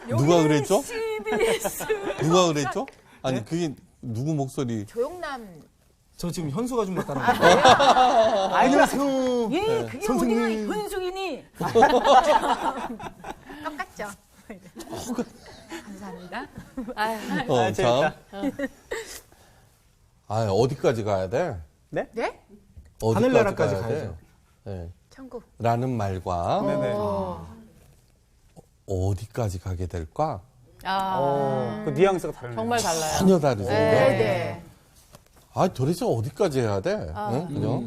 누가 그랬죠? CBS. 누가 그랬죠? 아니 네? 그게 누구 목소리? 조용남. 저 지금 현수가 좀 나타나요. 안녕하세요. 예, 그게 선생님. 어디가 현숙이니? 똑같죠. 감사합니다. 다음. 재밌다. 어디까지 가야 돼? 네? 네? 어디까지 하늘나라까지 가야 돼? 가야죠. 네. 천국. 라는 말과 네네. 어디까지 가게 될까? 그 뉘앙스가 다르네요. 정말 달라요. 전혀 다르죠. 네. 도대체 어디까지 해야 돼? 응? 그죠?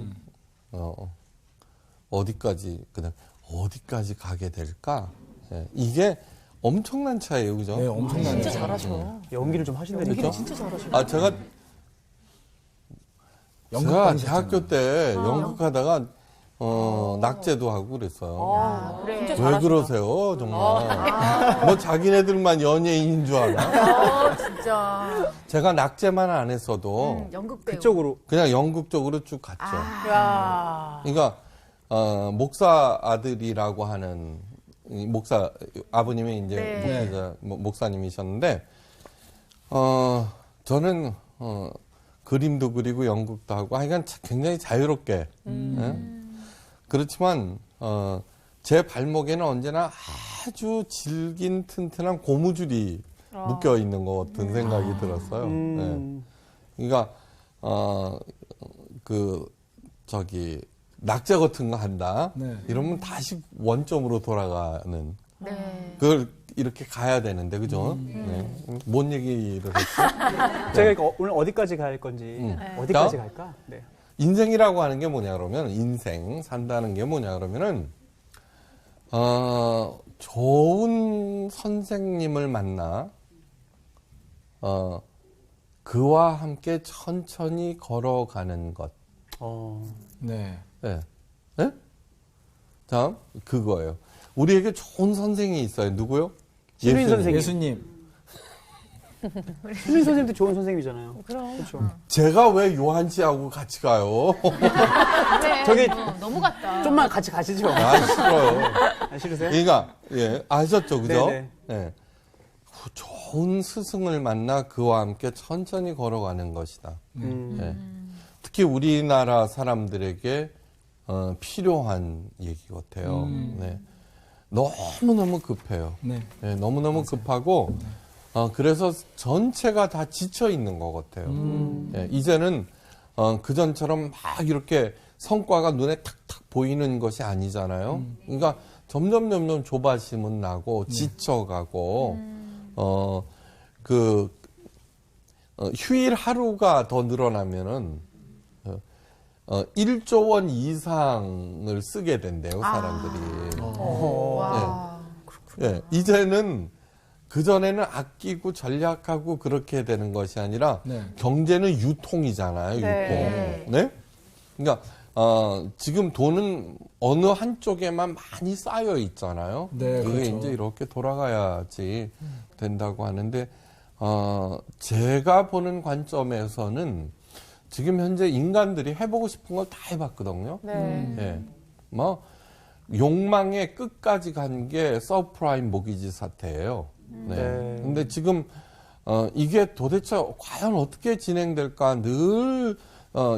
어디까지, 그냥 어디까지 가게 될까? 예, 이게 엄청난 차이예요, 그죠? 네, 엄청나네요. 진짜 잘하셔. 연기를 좀 하신다니까. 그죠? 진짜 잘하셔. 제가 대학교 때 연극하다가 낙제도 하고 그랬어요. 그래. 진짜 왜 잘하신다. 그러세요, 정말? 뭐 자기네들만 연예인인 줄 알아? 진짜. 제가 낙제만 안 했어도 연극 배우. 그쪽으로. 그냥 연극 쪽으로 쭉 갔죠. 야. 그러니까 목사 아들이라고 하는 이 목사 아버님이 이제 네. 목사님이셨는데 저는 그림도 그리고 연극도 하고 하여간 굉장히 자유롭게 예? 그렇지만 제 발목에는 언제나 아주 질긴 튼튼한 고무줄이 묶여 있는 것 같은 생각이 들었어요. 예. 그러니까 낙제 같은 거 한다. 네. 이러면 다시 원점으로 돌아가는. 네. 그걸 이렇게 가야 되는데, 그죠? 네. 뭔 얘기를 했죠? 제가 오늘 어디까지 갈 건지. 어디까지 갈까? 네. 인생이라고 하는 게 뭐냐 그러면, 인생, 산다는 게 뭐냐 그러면은, 좋은 선생님을 만나, 그와 함께 천천히 걸어가는 것. 네. 네. 네? 다음, 그거예요. 우리에게 좋은 선생이 있어요. 누구요? 신민 선생님. 예수님. 신민 선생님도 좋은 선생님이잖아요. 그럼. 그렇죠. 제가 왜 요한 씨하고 같이 가요? 그래. 저기 너무 같다. 좀만 같이 가시죠. 싫어요. 싫으세요? 그러니까, 예, 아셨죠? 그죠? 네네. 네. 좋은 스승을 만나 그와 함께 천천히 걸어가는 것이다. 예. 특히 우리나라 사람들에게 필요한 얘기 같아요. 네. 너무너무 급해요. 네. 네, 너무너무 급하고 그래서 전체가 다 지쳐 있는 것 같아요. 예, 이제는 그전처럼 막 이렇게 성과가 눈에 탁탁 보이는 것이 아니잖아요. 그러니까 점점 조바심은 나고 지쳐가고 휴일 하루가 더 늘어나면은 1조 원 이상을 쓰게 된대요, 사람들이. 와. 예, 이제는 그전에는 아끼고 전략하고 그렇게 되는 것이 아니라 네. 경제는 유통이잖아요, 네. 유통. 네? 그러니까 지금 돈은 어느 한쪽에만 많이 쌓여 있잖아요. 네, 그게 그렇죠. 이제 이렇게 돌아가야지 된다고 하는데 제가 보는 관점에서는 지금 현재 인간들이 해보고 싶은 걸 다 해봤거든요. 네. 예. 뭐 욕망의 끝까지 간 게 서프라임 모기지 사태예요. 네. 네. 근데 지금 이게 도대체 과연 어떻게 진행될까 늘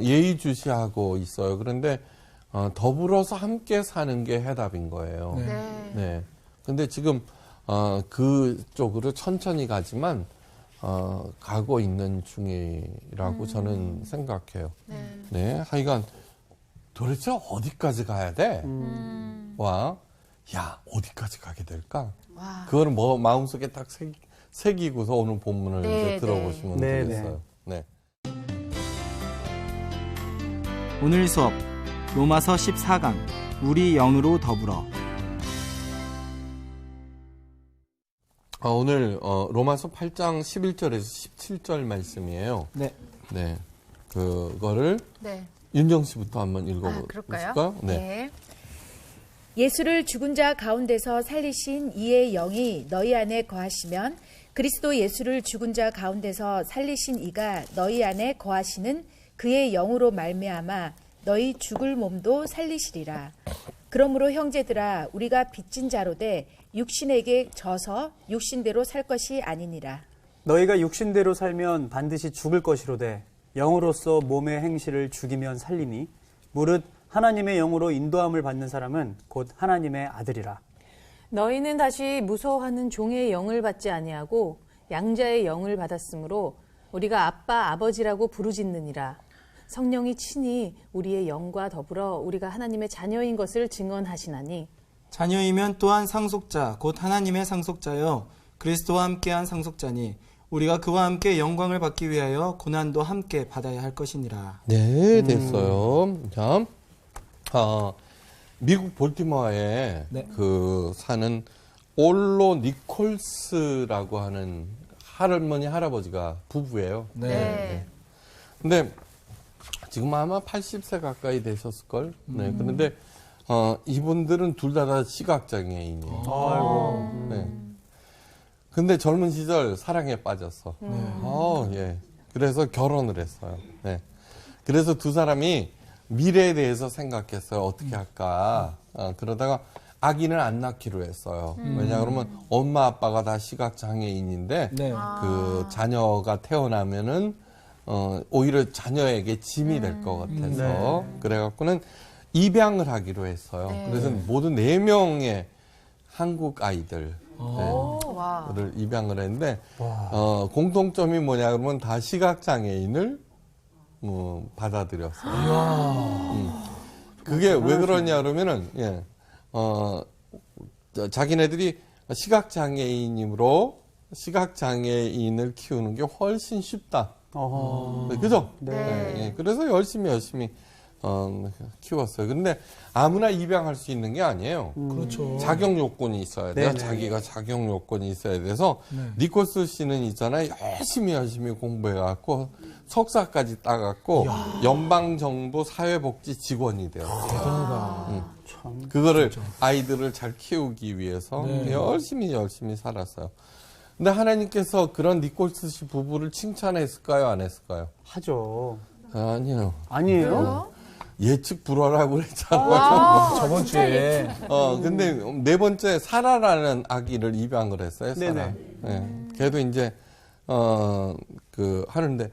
예의주시하고 있어요. 그런데 더불어서 함께 사는 게 해답인 거예요. 네. 네. 네. 근데 지금 그쪽으로 천천히 가지만 가고 있는 중이라고 저는 생각해요. 네. 네. 하여간 도대체 어디까지 가야 돼? 와, 야, 어디까지 가게 될까? 와. 그거는 뭐 마음속에 딱 새기고서 오늘 본문을 네, 이제 네. 들어보시면 네, 되겠어요. 네. 오늘 수업 로마서 14강 우리 영으로 더불어. 오늘 로마서 8장 11절에서 17절 말씀이에요. 네. 네. 그거를 네. 윤정 씨부터 한번 읽어볼까요? 그럴까요? 네. 예수를 죽은 자 가운데서 살리신 이의 영이 너희 안에 거하시면 그리스도 예수를 죽은 자 가운데서 살리신 이가 너희 안에 거하시는 그의 영으로 말미암아 너희 죽을 몸도 살리시리라. 그러므로 형제들아 우리가 빚진 자로 돼 육신에게 져서 육신대로 살 것이 아니니라. 너희가 육신대로 살면 반드시 죽을 것이로되 영으로서 몸의 행실을 죽이면 살리니 무릇 하나님의 영으로 인도함을 받는 사람은 곧 하나님의 아들이라. 너희는 다시 무서워하는 종의 영을 받지 아니하고 양자의 영을 받았으므로 우리가 아빠 아버지라고 부르짖느니라. 성령이 친히 우리의 영과 더불어 우리가 하나님의 자녀인 것을 증언하시나니 자녀이면 또한 상속자 곧 하나님의 상속자여 그리스도와 함께한 상속자니 우리가 그와 함께 영광을 받기 위하여 고난도 함께 받아야 할 것이니라. 네, 됐어요. 자, 미국 볼티모어에 네. 그 사는 올로 니콜스라고 하는 할머니 할아버지가 부부예요. 네. 근데 지금 아마 80세 가까이 되셨을걸. 네. 그런데 이분들은 둘 다 시각장애인이에요. 아이고. 네. 근데 젊은 시절 사랑에 빠졌어. 예. 그래서 결혼을 했어요. 네. 그래서 두 사람이 미래에 대해서 생각했어요. 어떻게 할까. 그러다가 아기는 안 낳기로 했어요. 왜냐 그러면 엄마 아빠가 다 시각장애인인데 네. 그 자녀가 태어나면은 오히려 자녀에게 짐이 될 것 같아서 그래갖고는 입양을 하기로 했어요. 네. 그래서 모두 4명의 한국 아이들 와. 를 입양을 했는데 공통점이 뭐냐 그러면 다 시각장애인을 받아들였어요. 그게 왜 그러냐 그러면은 자기네들이 시각장애인으로 시각장애인을 키우는 게 훨씬 쉽다. 네, 그죠? 예, 그래서 열심히 키웠어요. 근데 아무나 입양할 수 있는 게 아니에요. 그렇죠. 자격 요건이 있어야 돼요. 네네. 자기가 자격 요건이 있어야 돼서 니콜스 씨는 있잖아요. 열심히 공부해갖고 석사까지 따갖고 연방정부 사회복지 직원이 되었어요. 대단하다. 그거를 아이들을 잘 키우기 위해서 네. 열심히 살았어요. 근데 하나님께서 그런 니콜스 씨 부부를 칭찬했을까요? 안 했을까요? 하죠. 아니요. 아니에요? 예측 불허라고 그랬잖아요. 저번 주에 근데 네 번째 사라라는 아기를 입양을 했어요. 사라. 네네. 네. 걔도 이제 하는데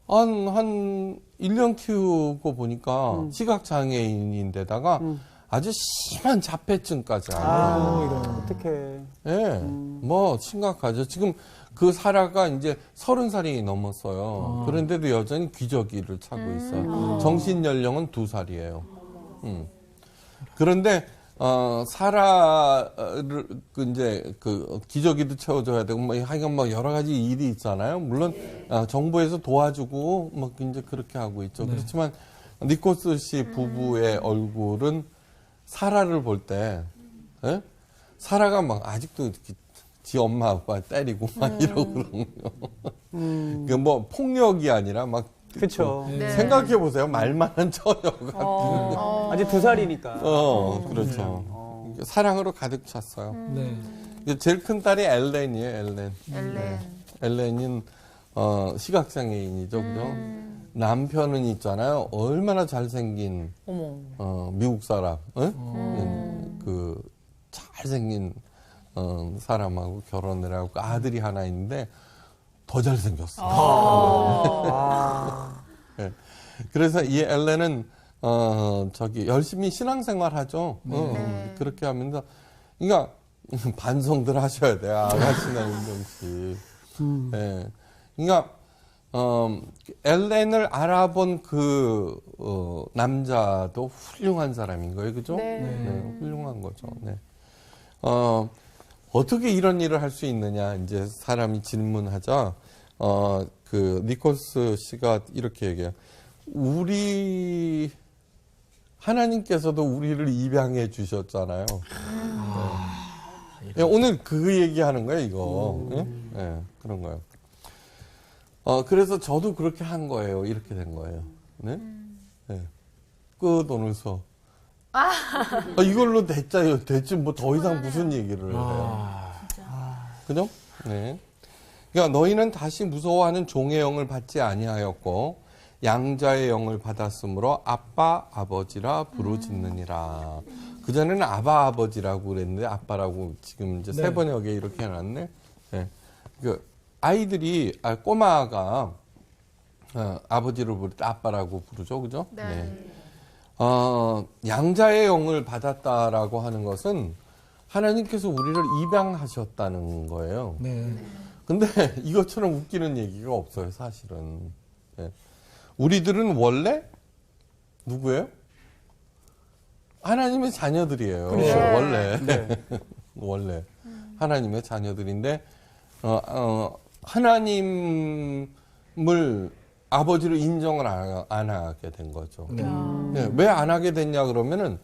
한 1년 키우고 보니까 시각장애인인데다가 아주 심한 자폐증까지 알아요. 이런. 어떡해. 예, 뭐 심각하죠. 지금 그 사라가 이제 30살이 넘었어요. 그런데도 여전히 기저귀를 차고 있어요. 정신 연령은 2살이에요. 그런데 사라를 이제 기저귀도 채워줘야 되고 뭐 하여간 뭐 여러 가지 일이 있잖아요. 물론 정부에서 도와주고 뭐 이제 그렇게 하고 있죠. 그렇지만 니콜스 씨 부부의 얼굴은 사라를 볼 때 사라가 막 아직도 이렇게 지 엄마 아빠 때리고 막 이러고 그러요. 그 뭐 폭력이 아니라 막 그쵸. 생각해 보세요. 말만한 처녀가. 아직 2살이니까. 그렇죠. 사랑으로 가득 찼어요. 네. 이게 제일 큰 딸이 엘렌이에요. 엘렌. 엘렌. 엘렌은 시각장애인이죠, 그죠? 남편은 있잖아요. 얼마나 잘생긴 미국 사람, 그 잘생긴 사람하고 결혼을 하고 아들이 하나 있는데 더 잘생겼어. 네. 그래서 이 엘렌은 열심히 신앙생활 하죠. 그렇게 하면서 그러니까 반성들 하셔야 돼요. 아가씨나 윤정 씨. 네. 그러니까 엘렌을 알아본 그 남자도 훌륭한 사람인 거예요, 그죠? 네, 훌륭한 거죠. 네. 어떻게 이런 일을 할 수 있느냐 이제 사람이 질문하자 그 니콜스 씨가 이렇게 얘기해요. 하나님께서도 우리를 입양해 주셨잖아요. 네. 오늘 그 얘기하는 거예요, 이거. 네, 그런 거예요. 그래서 저도 그렇게 한 거예요. 이렇게 된 거예요. 네? 네. 끝, 오늘 수업. 이걸로 됐지, 뭐 더 이상 무슨 얘기를 해요. 그죠? 네. 그러니까 너희는 다시 무서워하는 종의 영을 받지 아니하였고, 양자의 영을 받았으므로 아빠, 아버지라 부르짖느니라. 그전에는 아바 아버지라고 그랬는데 아빠라고 지금 이제 새 번역에 이렇게 해놨네. 네. 그 아이들이, 꼬마가 아버지를 부를 때 아빠라고 부르죠. 그죠? 네. 양자의 영을 받았다라고 하는 것은 하나님께서 우리를 입양하셨다는 거예요. 네. 근데 이것처럼 웃기는 얘기가 없어요, 사실은. 예. 우리들은 원래 누구예요? 하나님의 자녀들이에요. 그렇죠. 원래. 네. 원래. 하나님의 자녀들인데, 하나님을 아버지로 인정을 안 하게 된 거죠. 네. 네, 왜 안 하게 됐냐 그러면은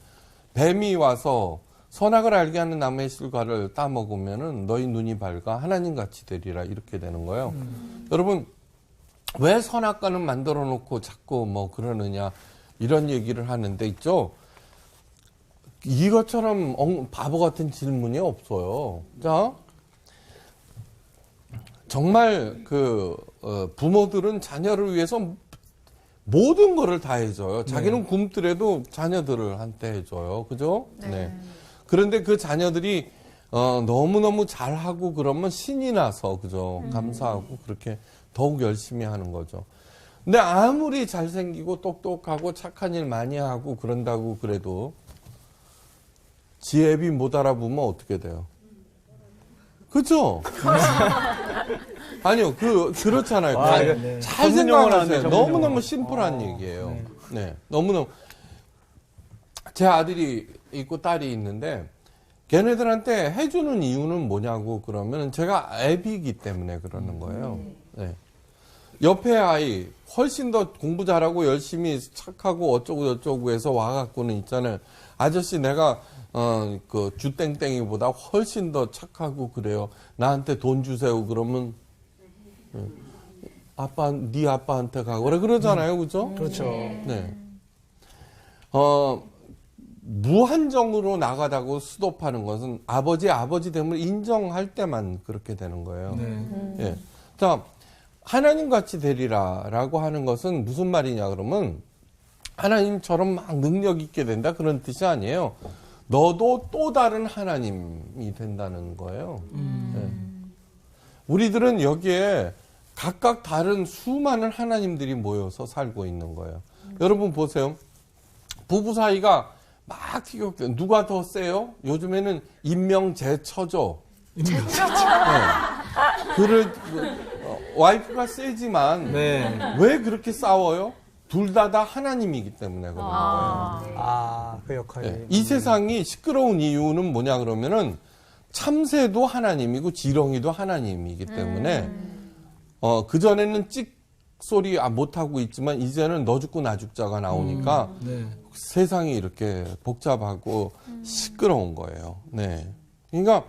뱀이 와서 선악을 알게 하는 나무의 실과를 따먹으면은 너희 눈이 밝아 하나님 같이 되리라 이렇게 되는 거예요. 여러분 왜 선악과는 만들어 놓고 자꾸 뭐 그러느냐 이런 얘기를 하는데 있죠. 이것처럼 바보 같은 질문이 없어요. 자, 정말 부모들은 자녀를 위해서 모든 거를 다 해줘요. 자기는 굶더라도 자녀들을 한테 해줘요. 그죠? 네. 그런데 그 자녀들이 너무너무 잘하고 그러면 신이 나서 그죠? 감사하고 그렇게 더욱 열심히 하는 거죠. 근데 아무리 잘생기고 똑똑하고 착한 일 많이 하고 그런다고 그래도 지 애비 못 알아보면 어떻게 돼요? 그죠? 아니요, 그렇잖아요. 네. 잘 전문 용어로 생각하세요. 하네, 전문 너무너무 용어. 심플한 얘기예요. 네. 너무너무. 제 아들이 있고 딸이 있는데, 걔네들한테 해주는 이유는 뭐냐고 그러면 제가 애비이기 때문에 그러는 거예요. 네. 옆에 아이, 훨씬 더 공부 잘하고 열심히 착하고 어쩌고 해서 와갖고는 있잖아요. 아저씨 내가 그 주땡땡이보다 훨씬 더 착하고 그래요. 나한테 돈 주세요. 그러면 네 아빠한테 가고 그래 그러잖아요. 그죠? 그렇죠. 네. 무한정으로 나가다고 수도파는 것은 아버지 됨을 인정할 때만 그렇게 되는 거예요. 예. 자, 하나님 같이 되리라라고 하는 것은 무슨 말이냐 그러면 하나님처럼 막 능력 있게 된다 그런 뜻이 아니에요. 너도 또 다른 하나님이 된다는 거예요. 예. 우리들은 여기에 각각 다른 수많은 하나님들이 모여서 살고 있는 거예요. 여러분 보세요. 부부 사이가 막 티격태격. 누가 더 세요? 요즘에는 인명제처죠. 와이프가 세지만 왜 그렇게 싸워요? 둘 다 하나님이기 때문에 그런 거예요. 그 역할이. 네. 이 세상이 시끄러운 이유는 뭐냐 그러면은 참새도 하나님이고 지렁이도 하나님이기 때문에 그전에는 찍소리 못하고 있지만 이제는 너 죽고 나 죽자가 나오니까 세상이 이렇게 복잡하고 시끄러운 거예요. 네. 그러니까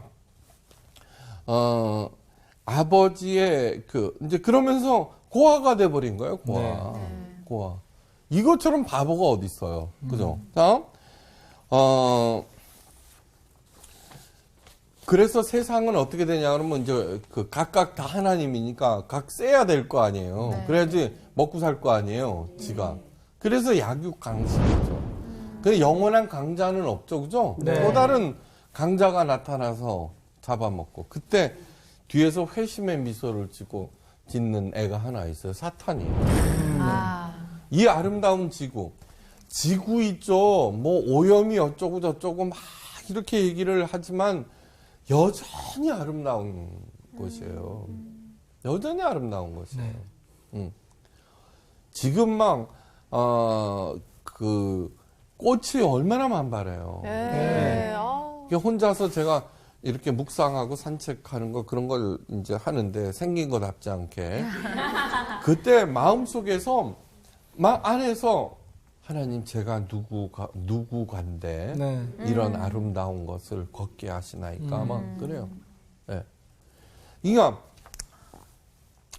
아버지의 이제 그러면서 고아가 돼버린 거예요. 고아. 이것처럼 바보가 어디 있어요. 그죠? 자, 그래서 세상은 어떻게 되냐 그러면 이제 각각 다 하나님이니까 각 세야 될 거 아니에요. 그래야지 먹고 살 거 아니에요. 지가. 그래서 약육강식이죠. 그 영원한 강자는 없죠. 그죠? 또 다른 강자가 나타나서 잡아먹고 그때 뒤에서 회심의 미소를 짓는 애가 하나 있어요. 사탄이에요. 이 아름다운 지구 있죠. 뭐 오염이 어쩌고 저쩌고 막 이렇게 얘기를 하지만 여전히 아름다운 곳이에요. 여전히 아름다운 곳이에요. 지금 막 꽃이 얼마나 만발해요. 혼자서 제가 이렇게 묵상하고 산책하는 거 그런 걸 이제 하는데 생긴 거답지 않게 그때 마음속에서 막 안에서 하나님 제가 누구간데 이런 아름다운 것을 걷게 하시나이까 막 그래요. 네. 그러니까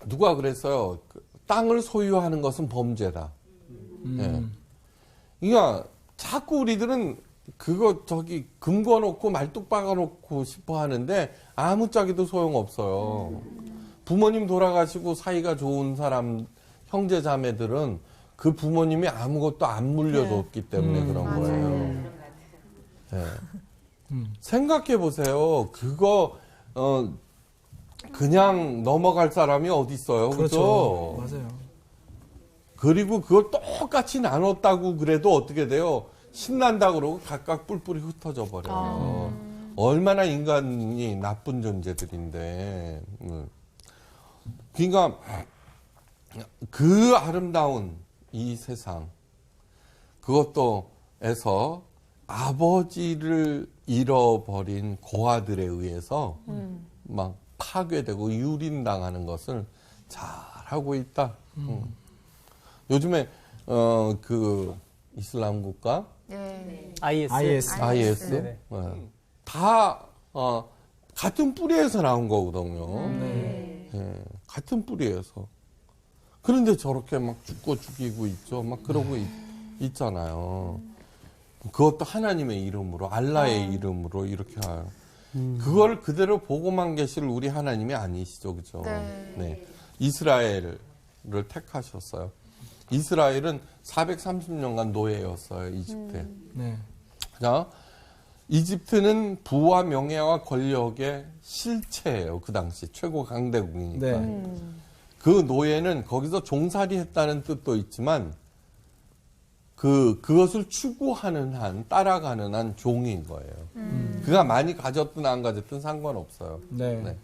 누가 그랬어요. 땅을 소유하는 것은 범죄다. 네. 그러니까 자꾸 우리들은 금 거놓고 말뚝 박아놓고 싶어 하는데 아무짝에도 소용없어요. 부모님 돌아가시고 사이가 좋은 사람 형제 자매들은 그 부모님이 아무것도 안 물려줬기 때문에 그런 거예요. 예. 생각해 보세요. 그거 그냥 넘어갈 사람이 어디 있어요, 그죠? 맞아요. 그리고 그걸 똑같이 나눴다고 그래도 어떻게 돼요? 신난다 그러고 각각 뿔뿔이 흩어져 버려요. 얼마나 인간이 나쁜 존재들인데. 그러니까 그 아름다운 이 세상, 그것도에서 아버지를 잃어버린 고아들에 의해서 막 파괴되고 유린당하는 것을 잘하고 있다. 요즘에 그 이슬람 국가 네. IS 네네. 다 같은 뿌리에서 나온 거거든요. 예, 같은 뿌리에서. 그런데 저렇게 막 죽이고 있죠. 막 그러고 있잖아요. 그것도 하나님의 이름으로, 알라의 이름으로 이렇게 하요. 그걸 그대로 보고만 계실 우리 하나님이 아니시죠, 그죠? 네. 이스라엘을 택하셨어요. 이스라엘은 430년간 노예였어요, 이집트에. 네. 자, 이집트는 부와 명예와 권력의 실체예요. 그 당시 최고 강대국이니까. 네. 그 노예는 거기서 종살이 했다는 뜻도 있지만 그것을 추구하는 한, 따라가는 한 종인 거예요. 그가 많이 가졌든 안 가졌든 상관없어요. 네.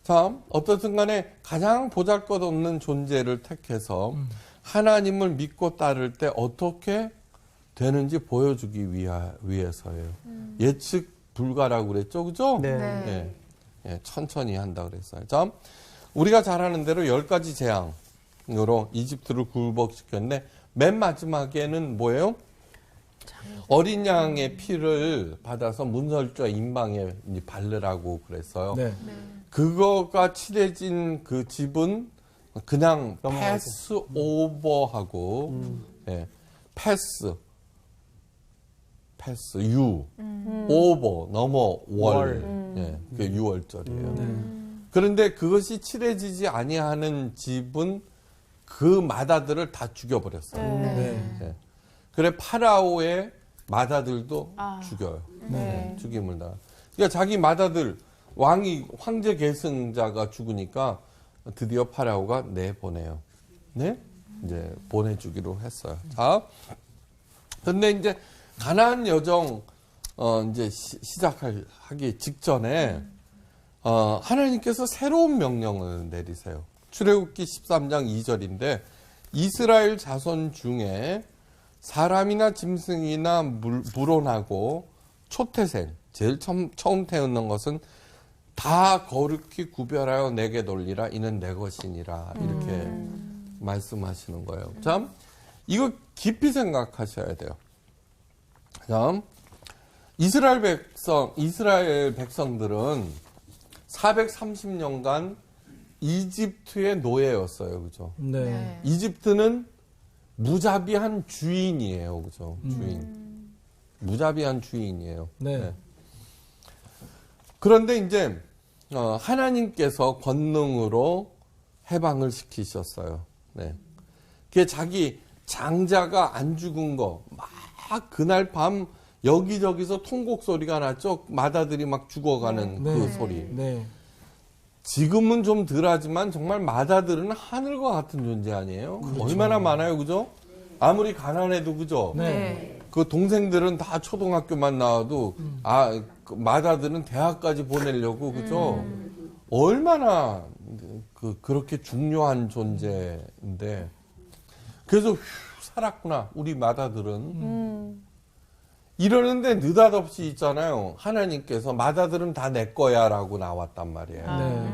자, 어떻든 간에 가장 보잘것없는 존재를 택해서 하나님을 믿고 따를 때 어떻게 되는지 보여주기 위해서예요. 예측 불가라고 그랬죠, 그죠? 네. 예, 천천히 한다 그랬어요. 자, 우리가 잘 아는 대로 10가지 재앙으로 이집트를 굴복시켰는데 맨 마지막에는 뭐예요? 어린 양의 피를 받아서 문설주와 인방에 바르라고 그랬어요. 네. 그거가 칠해진 그 집은 그냥 넘어가죠. 패스 오버하고 패스 유 오버 넘어 월 그게 6월절이에요. 그런데 그것이 칠해지지 아니하는 집은 그 마다들을 다 죽여버렸어요. 네. 그래 파라오의 마다들도 죽여요. 네. 죽임을 당. 그러니까 자기 마다들 황제 계승자가 죽으니까 드디어 파라오가 내보내요. 네? 이제 보내주기로 했어요. 자, 근데 이제 가나안 여정 이제 시작하기 직전에 하나님께서 새로운 명령을 내리세요. 출애굽기 13장 2절인데 이스라엘 자손 중에 사람이나 짐승이나 물론하고 초태생 제일 처음 태어난 것은 다 거룩히 구별하여 내게 돌리라 이는 내 것이니라 이렇게 말씀하시는 거예요. 참 이거 깊이 생각하셔야 돼요. 참 이스라엘 백성들은 430년간 이집트의 노예였어요. 그죠? 네. 이집트는 무자비한 주인이에요. 그죠? 주인. 무자비한 주인이에요. 네. 그런데 이제 하나님께서 권능으로 해방을 시키셨어요. 네. 그게 자기 장자가 안 죽은 거 막 그날 밤 여기저기서 통곡 소리가 났죠. 마다들이 막 죽어가는 그 소리. 네. 지금은 좀 덜하지만 정말 마다들은 하늘과 같은 존재 아니에요? 얼마나 많아요, 그죠? 아무리 가난해도 그죠? 네. 그 동생들은 다 초등학교만 나와도 그 마다들은 대학까지 보내려고 그죠? 얼마나 그렇게 중요한 존재인데 그래서 휴, 살았구나 우리 마다들은 이러는데 느닷없이 있잖아요. 하나님께서 마다들은 다 내 거야라고 나왔단 말이에요. 네.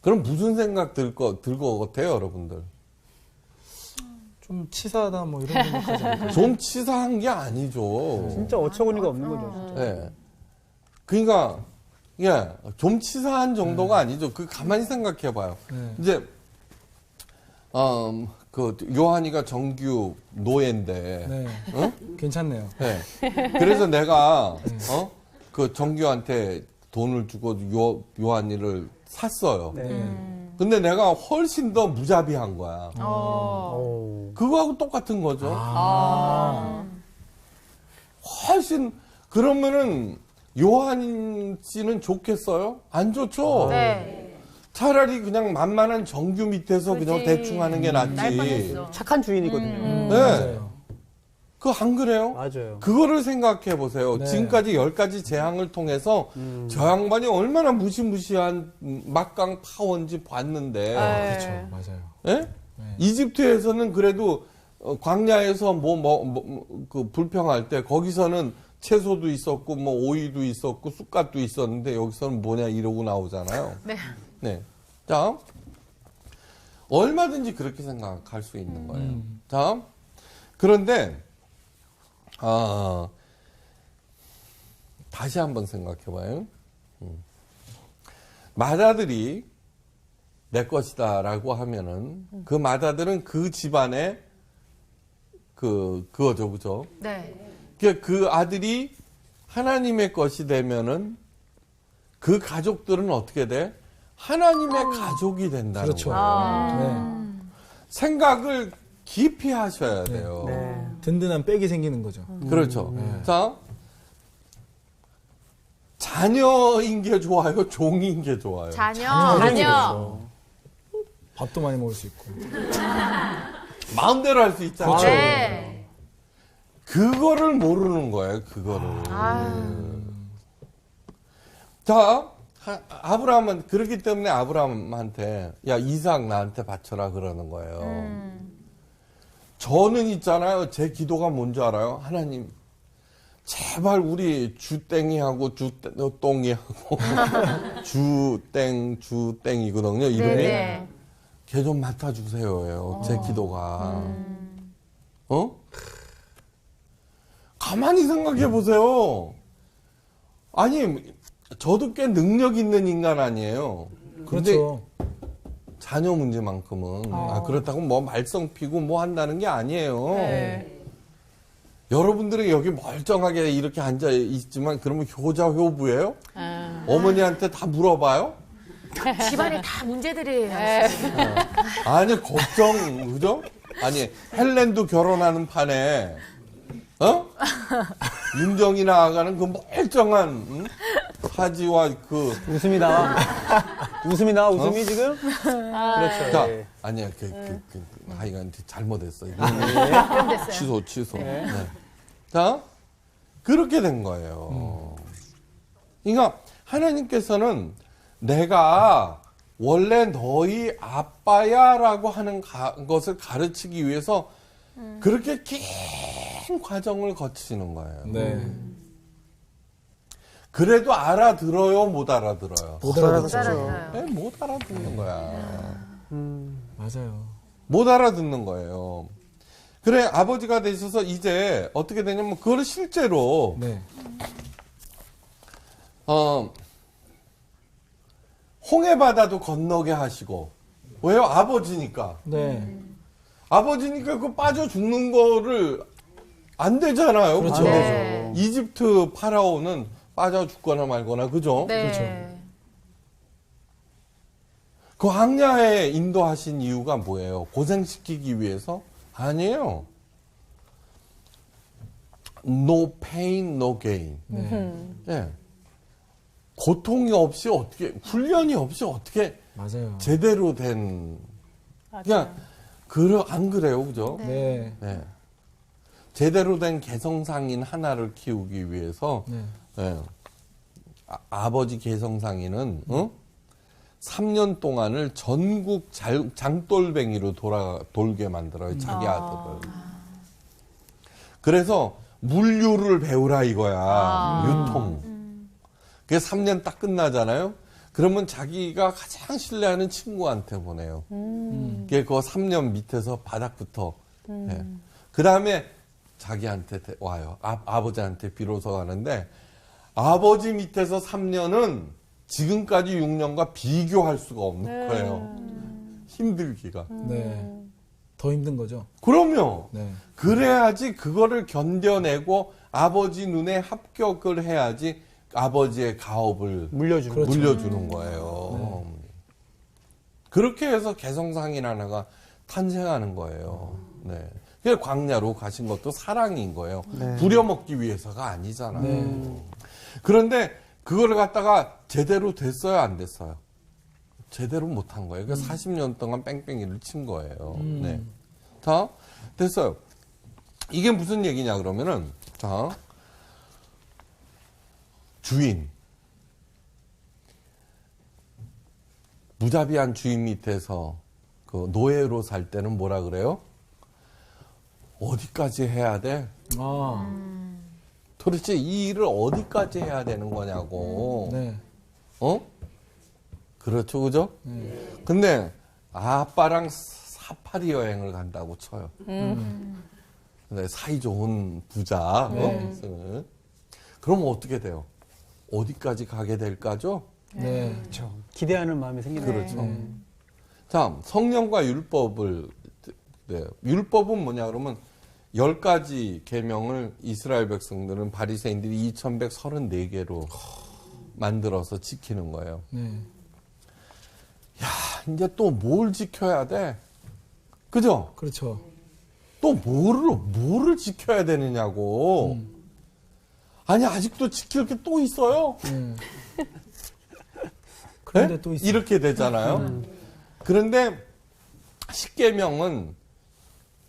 그럼 무슨 생각 들 것 같아요, 여러분들? 좀 치사하다 뭐 이런 생각하지 않을까요? 좀 치사한 게 아니죠. 진짜 어처구니가 없는 거죠. 진짜. 예. 그러니까 좀 치사한 정도가 아니죠. 그 가만히 생각해 봐요. 네. 이제 그 요한이가 정규 노예인데 네. 어? 괜찮네요. 네. 그래서 내가 그 정규한테 돈을 주고 요한이를 샀어요. 네. 근데 내가 훨씬 더 무자비한 거야. 오. 그거하고 똑같은 거죠. 훨씬 그러면은 요한 씨는 좋겠어요? 안 좋죠. 네. 차라리 그냥 만만한 정규 밑에서 그냥 그치. 대충 하는 게 낫지. 날 뻔했어. 착한 주인이거든요. 네. 그거 안 그래요? 맞아요. 그거를 생각해 보세요. 네. 지금까지 10가지 재앙을 통해서 저 양반이 얼마나 무시무시한 막강 파원지 봤는데. 그렇죠. 맞아요. 예? 이집트에서는 그래도 광야에서 그 불평할 때 거기서는 채소도 있었고 뭐 오이도 있었고 쑥갓도 있었는데 여기서는 뭐냐 이러고 나오잖아요. 네. 네. 자, 얼마든지 그렇게 생각할 수 있는 거예요. 자, 그런데 다시 한번 생각해봐요. 마다들이 내 것이다라고 하면은 그 마다들은 그 집안의 그거죠, 그죠? 네. 그 아들이 하나님의 것이 되면은 그 가족들은 어떻게 돼? 하나님의 가족이 된다는 그렇죠. 거예요. 네. 생각을 깊이 하셔야 돼요. 네. 든든한 백이 생기는 거죠. 그렇죠. 자, 자녀인 게 좋아요? 종인 게 좋아요? 자녀. 밥도 많이 먹을 수 있고. 마음대로 할 수 있잖아요. 네. 그거를 모르는 거예요, 그거를. 자, 아브라함은, 그렇기 때문에 아브라함한테, 야, 이삭 나한테 바쳐라 그러는 거예요. 저는 있잖아요, 제 기도가 뭔지 알아요? 하나님, 제발 우리 주땡이하고 주똥이하고, 주땡이거든요, 이름이. 네. 걔 좀 맡아주세요예요, 제 기도가. 가만히 생각해 보세요. 아니, 저도 꽤 능력 있는 인간 아니에요. 근데 그렇죠. 자녀 문제만큼은 그렇다고 뭐 말썽 피고 뭐 한다는 게 아니에요. 네. 여러분들이 여기 멀쩡하게 이렇게 앉아 있지만 그러면 효자 효부예요? 어머니한테 다 물어봐요? 집안에 다 문제들이에요. 아니 걱정 그죠? 아니 헬렌도 결혼하는 판에 윤정이 나아가는 그 멀쩡한 하지와 그 웃음이 나와. 웃음이 나와, 웃음이 지금? 그렇죠. 자, 예. 아니야, 하여간 잘못했어. 이거. 취소. 네. 자, 그렇게 된 거예요. 그러니까 하나님께서는 내가 원래 너희 아빠야라고 하는 것을 가르치기 위해서 그렇게 긴 과정을 거치는 거예요. 네. 그래도 알아들어요, 못 알아들어요? 못 알아듣죠. 네, 못 알아듣는 거야. 맞아요. 못 알아듣는 거예요. 그래, 아버지가 되셔서 이제 어떻게 되냐면, 그걸 실제로, 네. 홍해바다도 건너게 하시고, 왜요? 아버지니까. 네. 아버지니까 그 빠져 죽는 거를 안 되잖아요. 그렇죠. 안 되죠. 네. 이집트 파라오는 빠져 죽거나 말거나, 그죠? 네. 그 광야에 인도하신 이유가 뭐예요? 고생시키기 위해서? 아니에요. No pain, no gain. 네. 고통이 없이 어떻게, 훈련이 없이 어떻게 맞아요. 제대로 된, 그냥, 안 그래요, 그죠? 네. 네. 제대로 된 개성상인 하나를 키우기 위해서, 네. 네. 아버지 개성상인은, 3년 동안을 전국 장돌뱅이로 돌게 만들어요, 자기 아들을. 그래서 물류를 배우라 이거야, 유통. 그게 3년 딱 끝나잖아요? 그러면 자기가 가장 신뢰하는 친구한테 보내요. 그게 그 3년 밑에서 바닥부터. 네. 그 다음에 자기한테 와요. 아버지한테 비로소 가는데, 아버지 밑에서 3년은 지금까지 6년과 비교할 수가 없는 거예요. 힘들기가. 네. 더 힘든 거죠. 그럼요. 네. 그래야지 그거를 견뎌내고 아버지 눈에 합격을 해야지 아버지의 가업을 물려주는 그렇죠. 물려주는 거예요. 그렇게 해서 개성상인 하나가 탄생하는 거예요. 네. 그래서 광야로 가신 것도 사랑인 거예요. 부려먹기 위해서가 아니잖아요. 그런데 그거를 갖다가 제대로 됐어요, 안 됐어요? 제대로 못한 거예요. 그래서 40년 동안 뺑뺑이를 친 거예요. 네. 자, 됐어요. 이게 무슨 얘기냐 그러면은, 자, 주인. 무자비한 주인 밑에서 그 노예로 살 때는 뭐라 그래요? 어디까지 해야 돼? 도대체 이 일을 어디까지 해야 되는 거냐고. 네. 그렇죠, 그죠? 근데 아빠랑 사파리 여행을 간다고 쳐요. 근데 사이 좋은 부자. 그럼 어떻게 돼요? 어디까지 가게 될까죠? 네. 그렇죠. 기대하는 마음이 생기는 그렇죠. 거죠. 자, 성령과 율법을, 네. 율법은 뭐냐 그러면 10가지 계명을 이스라엘 백성들은 바리새인들이 2134개로 만들어서 지키는 거예요. 네. 야, 이제 또 뭘 지켜야 돼? 그죠? 그렇죠. 또 뭐를 지켜야 되느냐고. 아니, 아직도 지킬 게 또 있어요? 그런데 네? 또 있어요. 이렇게 되잖아요. 그런데 십계명은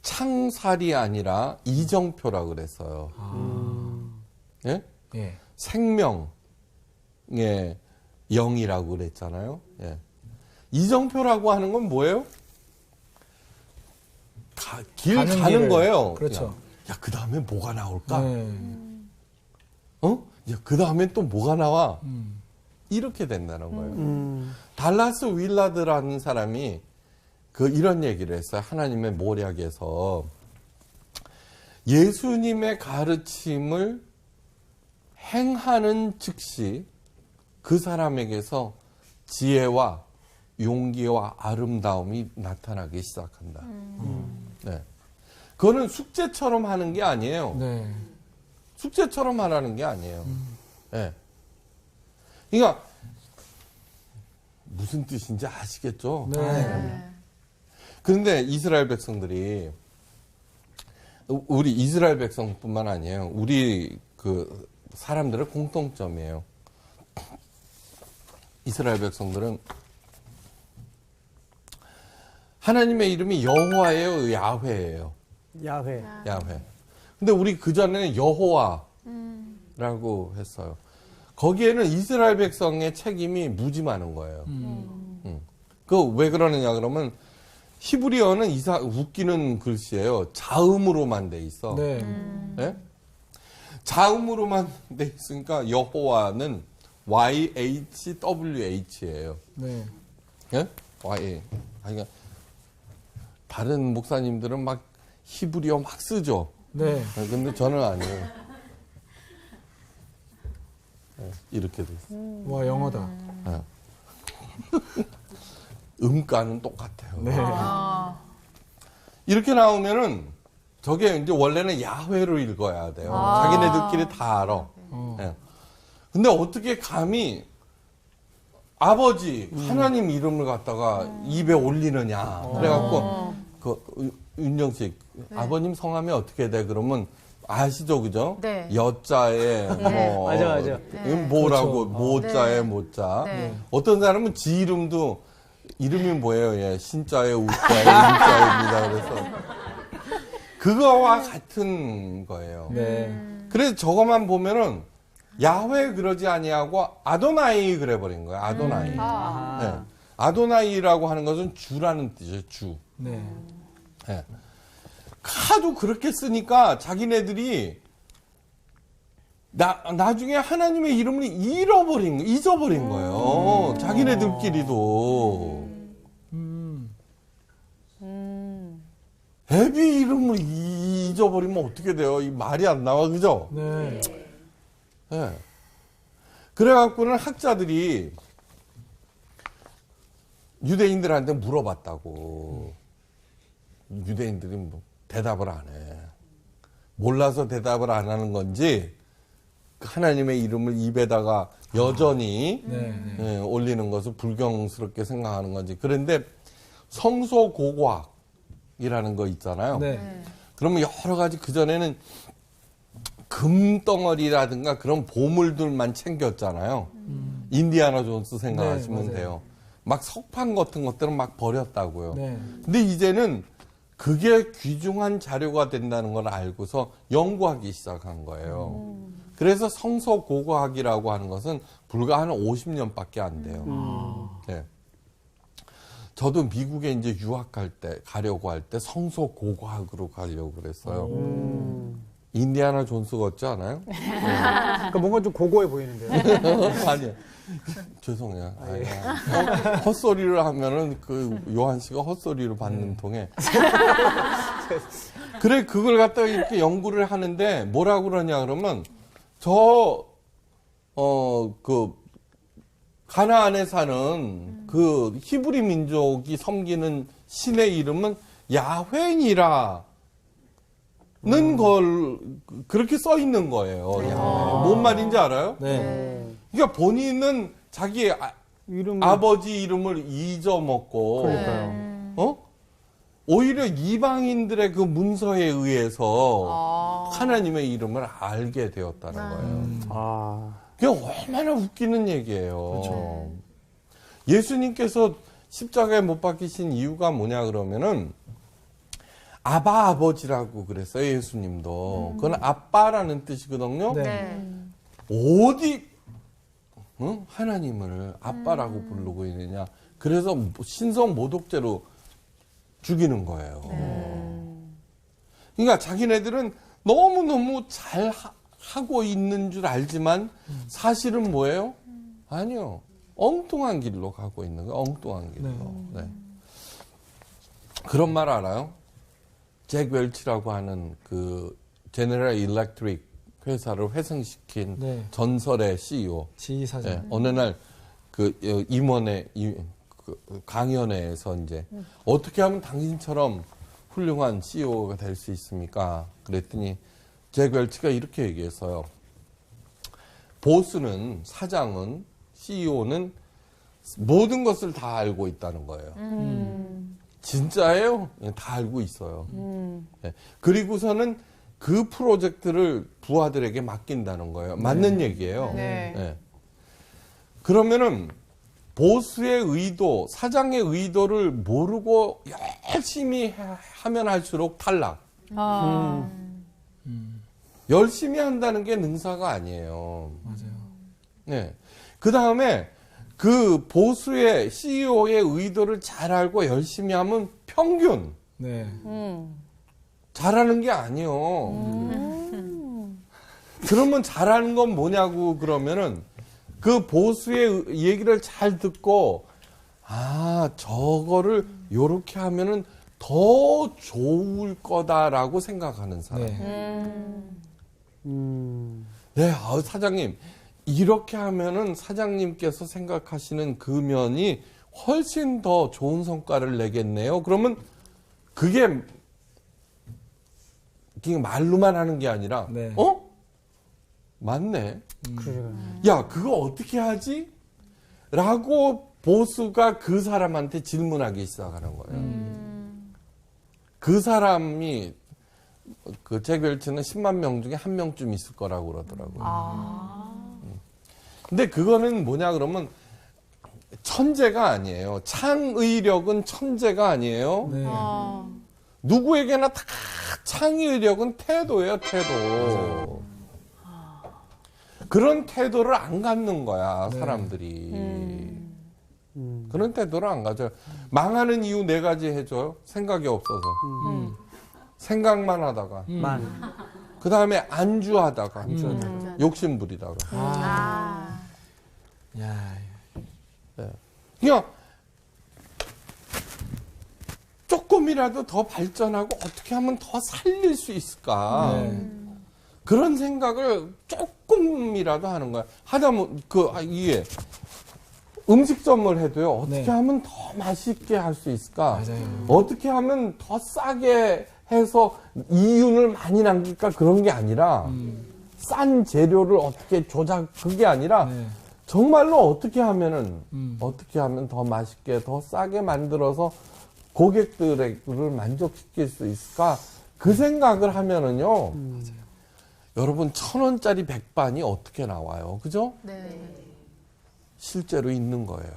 창살이 아니라 이정표라 그랬어요. 예? 예. 생명의 영이라고 그랬잖아요. 예. 이정표라고 하는 건 뭐예요? 길 가는 길을. 거예요. 그렇죠. 야, 그 다음에 뭐가 나올까? 네. 야, 그 다음에 또 뭐가 나와? 이렇게 된다는 거예요. 달라스 윌라드라는 사람이 이런 얘기를 했어요. 하나님의 모략에서 예수님의 가르침을 행하는 즉시 그 사람에게서 지혜와 용기와 아름다움이 나타나기 시작한다. 네. 그거는 숙제처럼 하는 게 아니에요. 네. 숙제처럼 하라는 게 아니에요. 네. 그러니까 무슨 뜻인지 아시겠죠? 네. 그런데 이스라엘 백성들이 우리 이스라엘 백성뿐만 아니에요. 우리 그 사람들의 공통점이에요. 이스라엘 백성들은 하나님의 이름이 여호와예요, 야훼예요. 야훼. 야훼. 근데 우리 그 전에는 여호와라고 했어요. 거기에는 이스라엘 백성의 책임이 무지 많은 거예요. 그 왜 그러느냐 그러면 히브리어는 웃기는 글씨예요. 자음으로만 돼 있어. 네. 네? 자음으로만 돼 있으니까 여호와는 YHWH예요. 네. 예? Y. 그러니까 다른 목사님들은 막 히브리어 막 쓰죠. 네. 근데 저는 아니에요. 네, 이렇게 돼 있어요. 와, 영어다. 음가는 똑같아요. 네. 이렇게 나오면은 저게 이제 원래는 야훼로 읽어야 돼요. 자기네들끼리 다 알아. 예. 근데 어떻게 감히 아버지 하나님 이름을 갖다가 입에 올리느냐. 그래갖고 윤정식 아버님 성함이 어떻게 돼? 그러면 아시죠, 그죠? 네. 여자에 뭐 맞아. 뭐라고 그렇죠. 모자에 모자. 네. 어떤 사람은 지 이름도 이름이 뭐예요? 예, 신자에 우자에 우자입니다. 그래서 그거와 같은 거예요. 네. 그래서 저것만 보면은 야훼 그러지 아니하고 아도나이 그래버린 거예요. 아도나이. 네. 아도나이라고 하는 것은 주라는 뜻이에요. 주. 네. 네. 하도 그렇게 쓰니까 자기네들이 나중에 하나님의 이름을 잊어버린 거예요. 자기네들끼리도. 애비 이름을 잊어버리면 어떻게 돼요? 이 말이 안 나와, 그죠? 네. 네. 그래갖고는 학자들이 유대인들한테 물어봤다고. 유대인들이 뭐 대답을 안 해. 몰라서 대답을 안 하는 건지, 하나님의 이름을 입에다가 여전히 예, 올리는 것을 불경스럽게 생각하는 건지. 그런데 성소고고학이라는 거 있잖아요. 네. 그러면 여러 가지 그전에는 금덩어리라든가 그런 보물들만 챙겼잖아요. 인디아나 존스 생각하시면 네, 맞아요. 돼요. 막 석판 같은 것들은 막 버렸다고요. 네. 근데 이제는 그게 귀중한 자료가 된다는 걸 알고서 연구하기 시작한 거예요. 그래서 성서고고학이라고 하는 것은 불과 한 50년밖에 안 돼요. 네. 저도 미국에 이제 유학할 때, 가려고 할 때 성서고고학으로 가려고 그랬어요. 인디아나 존스 같지 않아요? 그러니까 뭔가 좀 고고해 보이는데요. 아니요. 죄송해요. 헛소리를 하면은 그 요한 씨가 헛소리를 받는 통에. 그래, 그걸 갖다가 이렇게 연구를 하는데 뭐라고 그러냐 그러면 가나안에 사는 그 히브리 민족이 섬기는 신의 이름은 야훼니라는 걸 그렇게 써 있는 거예요. 야훼. 뭔 말인지 알아요? 네. 그러니까 본인은 자기 아버지 이름을 잊어먹고, 그러니까요. 오히려 이방인들의 그 문서에 의해서 하나님의 이름을 알게 되었다는 거예요. 그게 얼마나 웃기는 얘기예요. 예수님께서 십자가에 못 박히신 이유가 뭐냐 그러면은 아바 아버지라고 그랬어요. 예수님도. 그건 아빠라는 뜻이거든요. 네. 어디 하나님을 아빠라고 부르고 있느냐. 그래서 신성 모독죄로 죽이는 거예요. 그러니까 자기네들은 너무너무 잘 하고 있는 줄 알지만 사실은 뭐예요? 아니요. 엉뚱한 길로 가고 있는 거예요. 엉뚱한 길로. 네. 그런 말 알아요? 잭 웰치라고 하는 그 제너럴 일렉트릭 회사를 회생시킨 네. 전설의 CEO. 지휘사장. 네, 어느 날 그 임원회 그 강연회에서 이제 어떻게 하면 당신처럼 훌륭한 CEO가 될 수 있습니까? 그랬더니 잭 웰치가 이렇게 얘기했어요. 보스는, 사장은, CEO는 모든 것을 다 알고 있다는 거예요. 진짜예요? 네, 다 알고 있어요. 네. 그리고서는 그 프로젝트를 부하들에게 맡긴다는 거예요. 맞는 얘기예요. 네. 네. 그러면은 보스의 의도, 사장의 의도를 모르고 열심히 하면 할수록 탈락. 열심히 한다는 게 능사가 아니에요. 맞아요. 네. 그 다음에 그 보수의 CEO의 의도를 잘 알고 열심히 하면 평균. 네. 잘하는 게 아니요. 그러면 잘하는 건 뭐냐고 그러면은 그 보수의 얘기를 잘 듣고 저거를 요렇게 하면은 더 좋을 거다라고 생각하는 사람. 네, 사장님. 이렇게 하면은 사장님께서 생각하시는 그 면이 훨씬 더 좋은 성과를 내겠네요. 그러면 그게 말로만 하는 게 아니라, 네. 맞네. 야, 그거 어떻게 하지? 라고 보수가 그 사람한테 질문하기 시작하는 거예요. 그 사람이 그 잭 웰치는 10만 명 중에 1명쯤 있을 거라고 그러더라고요. 근데 그거는 뭐냐 그러면 천재가 아니에요. 창의력은 천재가 아니에요. 네. 누구에게나 다 창의력은 태도예요, 태도. 그런 태도를 안 갖는 거야, 사람들이. 그런 태도를 안 가져요. 망하는 이유 4가지 해줘요. 생각이 없어서. 생각만 하다가. 그 다음에 안주하다가. 욕심 부리다가. 야, 그냥 조금이라도 더 발전하고 어떻게 하면 더 살릴 수 있을까. 그런 생각을 조금이라도 하는 거야. 하다보면 이게 음식점을 해도요. 어떻게 네. 하면 더 맛있게 할 수 있을까? 맞아요. 어떻게 하면 더 싸게 해서 이윤을 많이 남길까? 그런 게 아니라 싼 재료를 어떻게 그게 아니라 네. 정말로 어떻게 하면 더 맛있게 더 싸게 만들어서 고객들을 만족시킬 수 있을까? 그 생각을 하면은요. 여러분 1,000원짜리 백반이 어떻게 나와요? 그죠? 네. 실제로 있는 거예요.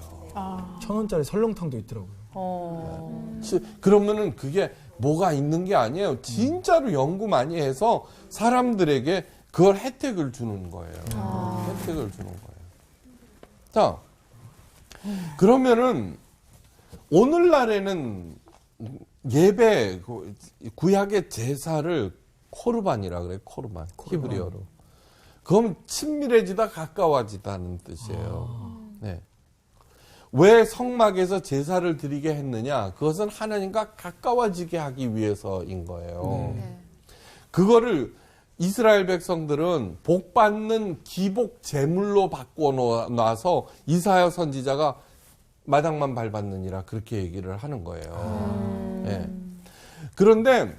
1,000원짜리 설렁탕도 있더라고요. 그러면은 그게 뭐가 있는 게 아니에요. 진짜로 연구 많이 해서 사람들에게 그걸 혜택을 주는 거예요. 혜택을 주는 거예요. 자, 그러면은 오늘날에는 예배, 구약의 제사를 코르반이라 그래요. 코르반. 히브리어로. 그럼 친밀해지다 가까워지다는 뜻이에요. 네. 왜 성막에서 제사를 드리게 했느냐? 그것은 하나님과 가까워지게 하기 위해서인 거예요. 그거를 이스라엘 백성들은 복 받는 기복 제물로 바꿔놔서 이사야 선지자가 마당만 밟았느니라 그렇게 얘기를 하는 거예요. 네. 그런데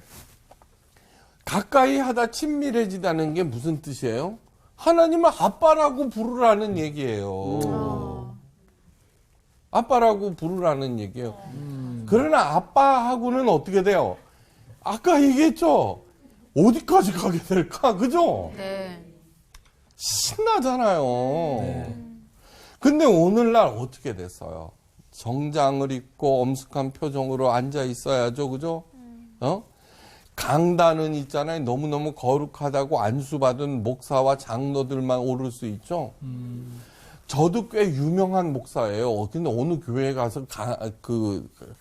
가까이 하다 친밀해지다는 게 무슨 뜻이에요? 하나님을 아빠라고 부르라는 얘기예요. 아빠라고 부르라는 얘기예요. 그러나 아빠하고는 어떻게 돼요? 아까 얘기했죠? 어디까지 가게 될까? 그죠? 네. 신나잖아요. 근데 오늘날 어떻게 됐어요? 정장을 입고 엄숙한 표정으로 앉아 있어야죠. 그죠? 강단은 있잖아요. 너무너무 거룩하다고 안수받은 목사와 장로들만 오를 수 있죠. 저도 꽤 유명한 목사예요. 근데 어느 교회에 가서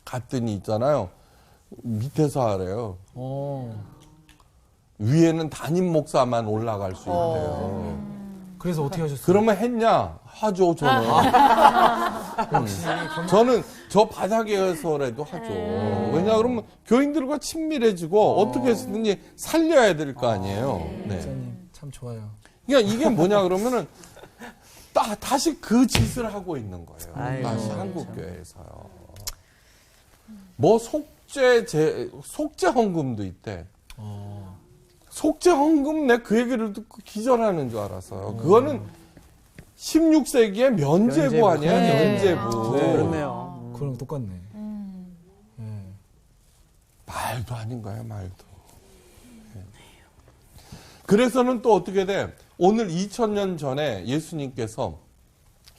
갔더니 있잖아요. 밑에서 하래요. 위에는 담임 목사만 올라갈 수 있대요. 그래서 어떻게 하셨어요? 그러면 했냐? 하죠, 저는. 저는 저 바닥에서라도 하죠. 왜냐, 그러면 교인들과 친밀해지고 어떻게 해서든지 살려야 될 거 아니에요. 네. 목사님 참 좋아요. 그러니까 이게 뭐냐, 그러면은 다시 그 짓을 하고 있는 거예요. 아이고, 다시 한국교회에서요. 뭐 속죄 헌금도 있대. 속죄 헌금 내 그 얘기를 듣고 기절하는 줄 알았어요. 그거는 16세기의 면죄부 아니에요? 네. 면죄부. 네, 그렇네요. 그거랑 똑같네. 네. 말도 아닌 거예요, 말도. 네. 그래서는 또 어떻게 돼? 오늘 2000년 전에 예수님께서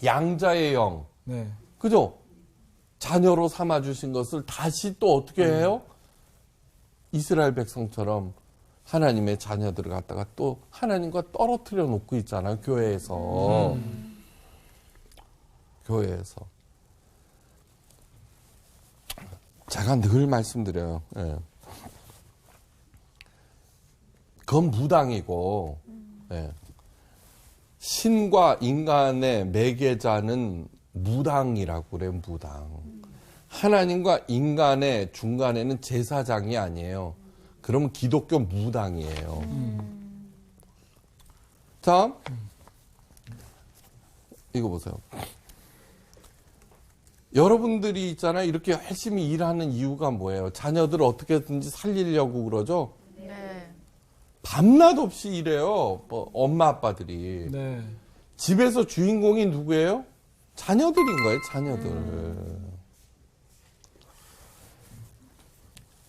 양자의 영, 네. 그죠? 자녀로 삼아주신 것을 다시 또 어떻게 해요? 이스라엘 백성처럼 하나님의 자녀들을 갖다가 또 하나님과 떨어뜨려 놓고 있잖아요. 교회에서. 교회에서. 제가 늘 말씀드려요. 예. 그건 무당이고, 예. 신과 인간의 매개자는 무당이라고 그래요. 무당. 하나님과 인간의 중간에는 제사장이 아니에요. 그러면 기독교 무당이에요. 자, 이거 보세요. 여러분들이 있잖아요. 이렇게 열심히 일하는 이유가 뭐예요? 자녀들을 어떻게든지 살리려고 그러죠? 네. 밤낮 없이 일해요. 엄마, 아빠들이. 네. 집에서 주인공이 누구예요? 자녀들인 거예요, 자녀들.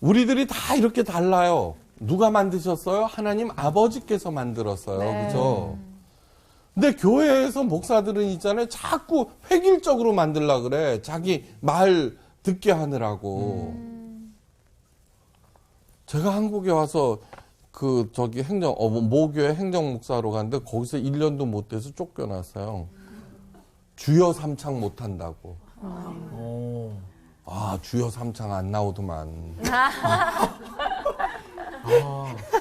우리들이 다 이렇게 달라요. 누가 만드셨어요? 하나님 아버지께서 만들었어요. 그죠? 근데 교회에서 목사들은 있잖아요. 자꾸 획일적으로 만들려고 그래. 자기 말 듣게 하느라고. 제가 한국에 와서 모교회 행정목사로 갔는데 거기서 1년도 못 돼서 쫓겨났어요. 주여 삼창 못 한다고. 아, 주여 삼창 안 나오더만.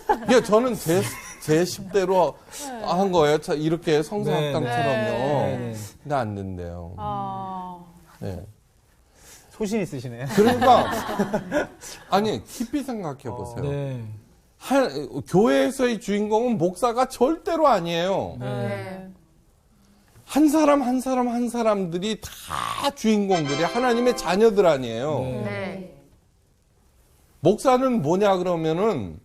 그러니까 저는 제 10대로 한 거예요. 이렇게 성서학당처럼요. 근데 안 된대요. 네. 소신 있으시네. 그러니까, 아니, 깊이 생각해 보세요. 네. 교회에서의 주인공은 목사가 절대로 아니에요. 네. 한 사람들이 다 주인공들이 하나님의 자녀들 아니에요. 네. 목사는 뭐냐 그러면은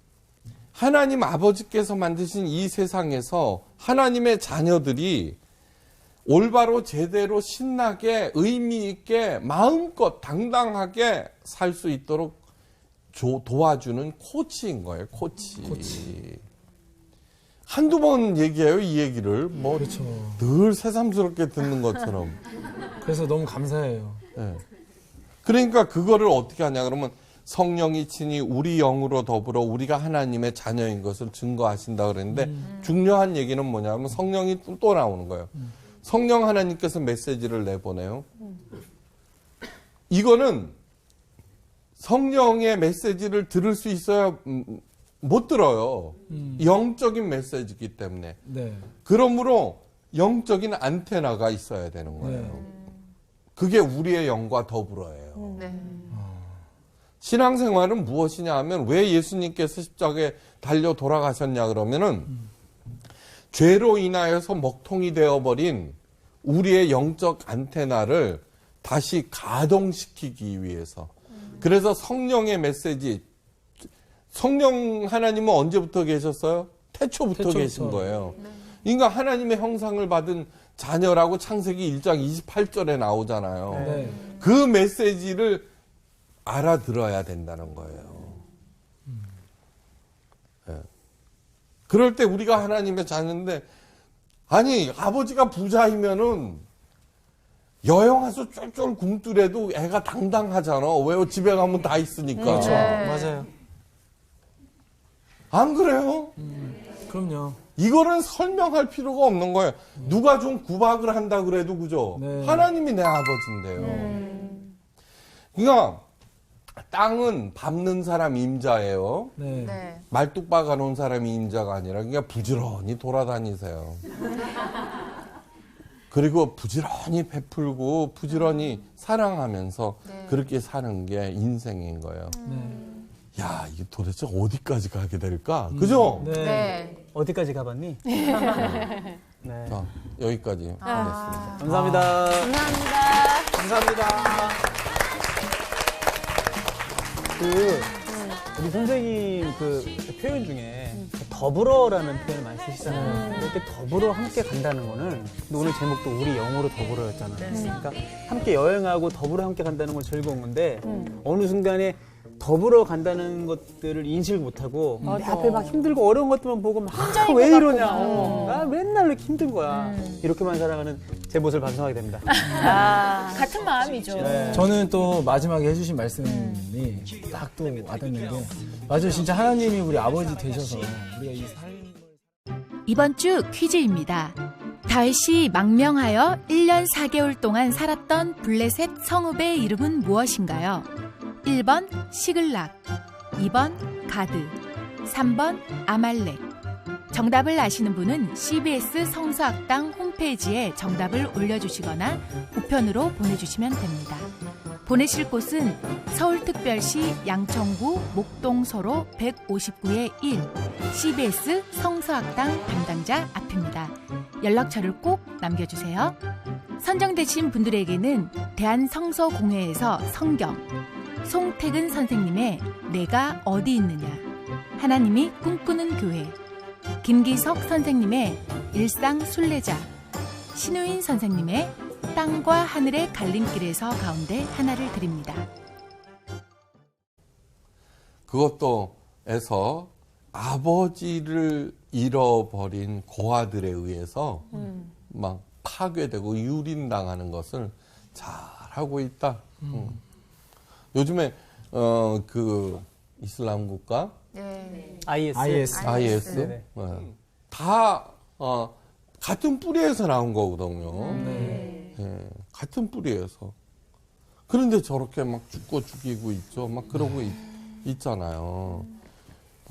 하나님 아버지께서 만드신 이 세상에서 하나님의 자녀들이 올바로 제대로 신나게 의미 있게 마음껏 당당하게 살 수 있도록 도와주는 코치인 거예요. 코치. 한두 번 얘기해요, 이 얘기를. 뭐, 그렇죠. 늘 새삼스럽게 듣는 것처럼. 그래서 너무 감사해요. 예. 그러니까 그거를 어떻게 하냐 그러면 성령이 친히 우리 영으로 더불어 우리가 하나님의 자녀인 것을 증거하신다 그랬는데 중요한 얘기는 뭐냐면 성령이 또 나오는 거예요. 성령 하나님께서 메시지를 내보내요. 이거는 성령의 메시지를 들을 수 있어야 못 들어요. 영적인 메시지이기 때문에. 네. 그러므로 영적인 안테나가 있어야 되는 거예요. 네. 그게 우리의 영과 더불어예요. 네. 신앙생활은 무엇이냐 하면 왜 예수님께서 십자가에 달려 돌아가셨냐 그러면은 죄로 인하여서 먹통이 되어버린 우리의 영적 안테나를 다시 가동시키기 위해서. 그래서 성령의 메시지, 성령 하나님은 언제부터 계셨어요? 태초부터 계신 거예요. 그러니까 하나님의 형상을 받은 자녀라고 창세기 1장 28절에 나오잖아요. 네. 그 메시지를 알아들어야 된다는 거예요. 네. 그럴 때 우리가 하나님의 자녀인데, 아니, 아버지가 부자이면은 여행와서 쫄쫄 굶더라도 애가 당당하잖아. 왜요? 집에 가면 다 있으니까. 그렇죠. 맞아요. 안 그래요? 그럼요. 이거는 설명할 필요가 없는 거예요. 누가 좀 구박을 한다 그래도 그죠? 네. 하나님이 내 아버지인데요. 그러니까 땅은 밟는 사람 임자예요. 네. 네. 말뚝 박아놓은 사람이 임자가 아니라 그냥 부지런히 돌아다니세요. 그리고 부지런히 베풀고 부지런히 사랑하면서 그렇게 사는 게 인생인 거예요. 야, 이게 도대체 어디까지 가게 될까? 그죠? 네. 네. 어디까지 가봤니? 네. 자, 여기까지 하겠습니다. 감사합니다. 감사합니다. 우리 선생님 그 표현 중에 더불어라는 표현을 많이 쓰시잖아요. 이렇게 더불어 함께 간다는 거는 근데 오늘 제목도 우리 영으로 더불어였잖아요. 그러니까 함께 여행하고 더불어 함께 간다는 건 즐거운 건데 어느 순간에 더불어 간다는 것들을 인식을 못하고 내 앞에 막 힘들고 어려운 것들만 보고 막 왜 이러냐. 나 맨날 이렇게 힘든 거야. 이렇게만 살아가는 제 모습을 반성하게 됩니다. 같은 마음이죠. 저는 또 마지막에 해주신 말씀이 딱 또 와닿는 게 맞아요. 진짜 하나님이 우리 아버지 되셔서 우리가 이 삶을 이번 주 퀴즈입니다. 다윗이 망명하여 1년 4개월 동안 살았던 블레셋 성읍의 이름은 무엇인가요? 1번 시글락, 2번 가드, 3번 아말렉. 정답을 아시는 분은 CBS 성서학당 홈페이지에 정답을 올려주시거나 우편으로 보내주시면 됩니다. 보내실 곳은 서울특별시 양천구 목동서로 159-1 CBS 성서학당 담당자 앞입니다. 연락처를 꼭 남겨주세요. 선정되신 분들에게는 대한성서공회에서 성경, 송태근 선생님의 내가 어디 있느냐, 하나님이 꿈꾸는 교회, 김기석 선생님의 일상 순례자, 신우인 선생님의 땅과 하늘의 갈림길에서 가운데 하나를 드립니다. 그것도에서 아버지를 잃어버린 고아들에 의해서 막 파괴되고 유린당하는 것을 잘하고 있다. 요즘에 그 이슬람 국가 네. IS 네네. 다 같은 뿌리에서 나온 거거든요. 예, 같은 뿌리에서. 그런데 저렇게 막 죽이고 있죠. 막 그러고 있잖아요.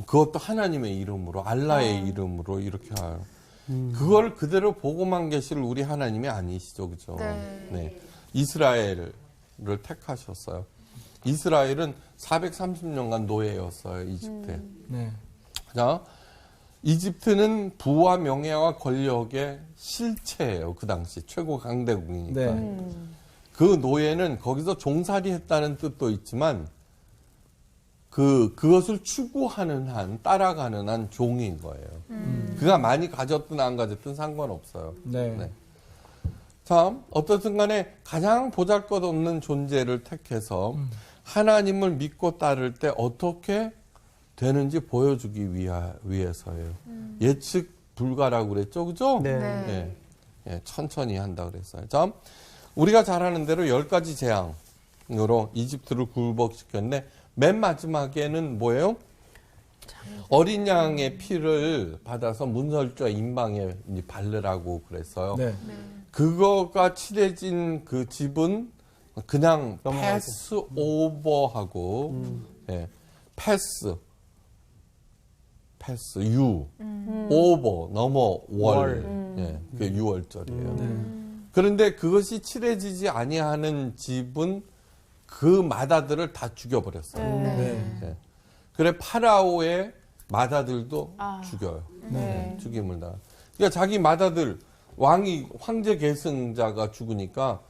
그것도 하나님의 이름으로, 알라의 이름으로 이렇게 하요. 그걸 그대로 보고만 계실 우리 하나님이 아니시죠, 그죠? 네. 이스라엘을 택하셨어요. 이스라엘은 430년간 노예였어요, 이집트에. 네. 자, 이집트는 부와 명예와 권력의 실체예요. 그 당시 최고 강대국이니까. 네. 그 노예는 거기서 종살이 했다는 뜻도 있지만 그것을 추구하는 한, 따라가는 한 종인 거예요. 그가 많이 가졌든 안 가졌든 상관없어요. 네. 참, 어떻든 간에 가장 보잘것없는 존재를 택해서 하나님을 믿고 따를 때 어떻게 되는지 보여주기 위해서예요. 예측 불가라고 그랬죠, 그죠? 네. 네. 예, 천천히 한다 그랬어요. 자, 우리가 잘 아는 대로 10가지 재앙으로 이집트를 굴복시켰는데 맨 마지막에는 뭐예요? 어린 양의 피를 받아서 문설주와 인방에 바르라고 그랬어요. 네. 그거가 칠해진 그 집은 그냥 넘어가고. 패스 오버하고 예, 패스 유 오버 넘어 월 예, 그게 6월절이에요. 그런데 그것이 칠해지지 아니하는 집은 그 마다들을 다 죽여버렸어요. 네. 예. 그래 파라오의 마다들도 죽여요. 네. 죽임을 다. 그러니까 자기 마다들 황제 계승자가 죽으니까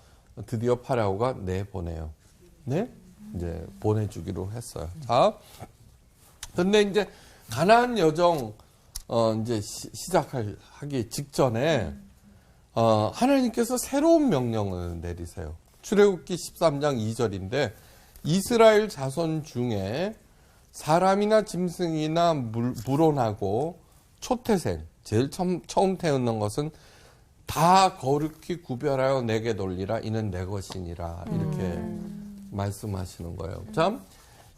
드디어 파라오가 내보내요. 네? 이제 보내주기로 했어요. 자, 근데 이제 가나안 여정 이제 시작하기 직전에 하나님께서 새로운 명령을 내리세요. 출애굽기 13장 2절인데 이스라엘 자손 중에 사람이나 짐승이나 물론하고 초태생 제일 처음 태어난 것은 다 거룩히 구별하여 내게 돌리라 이는 내 것이니라 이렇게 말씀하시는 거예요. 참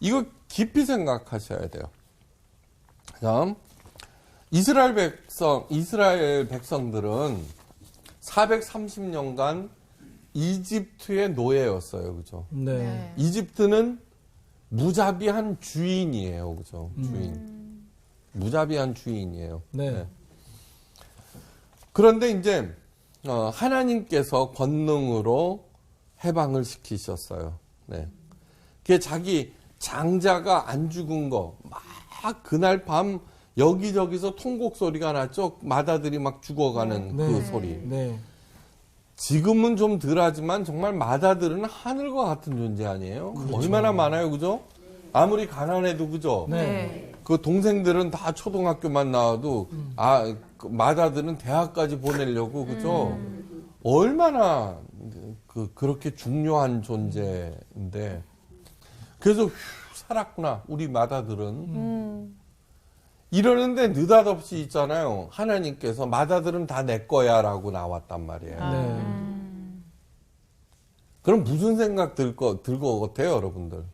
이거 깊이 생각하셔야 돼요. 참 이스라엘 백성들은 430년간 이집트의 노예였어요. 그죠? 네. 이집트는 무자비한 주인이에요. 그죠? 주인. 무자비한 주인이에요. 네. 그런데 이제 하나님께서 권능으로 해방을 시키셨어요. 네. 그게 자기 장자가 안 죽은 거 막 그날 밤 여기저기서 통곡 소리가 났죠. 마다들이 막 죽어가는 네. 그 소리. 네. 지금은 좀 덜하지만 정말 마다들은 하늘과 같은 존재 아니에요? 얼마나 많아요, 그죠? 아무리 가난해도 그죠? 네. 그 동생들은 다 초등학교만 나와도 그 마다들은 대학까지 보내려고 그죠? 얼마나 그렇게 중요한 존재인데 그래서 휴, 살았구나 우리 마다들은 이러는데 느닷없이 있잖아요. 하나님께서 마다들은 다 내 거야라고 나왔단 말이에요. 네. 그럼 무슨 생각 들 것 같아요, 여러분들?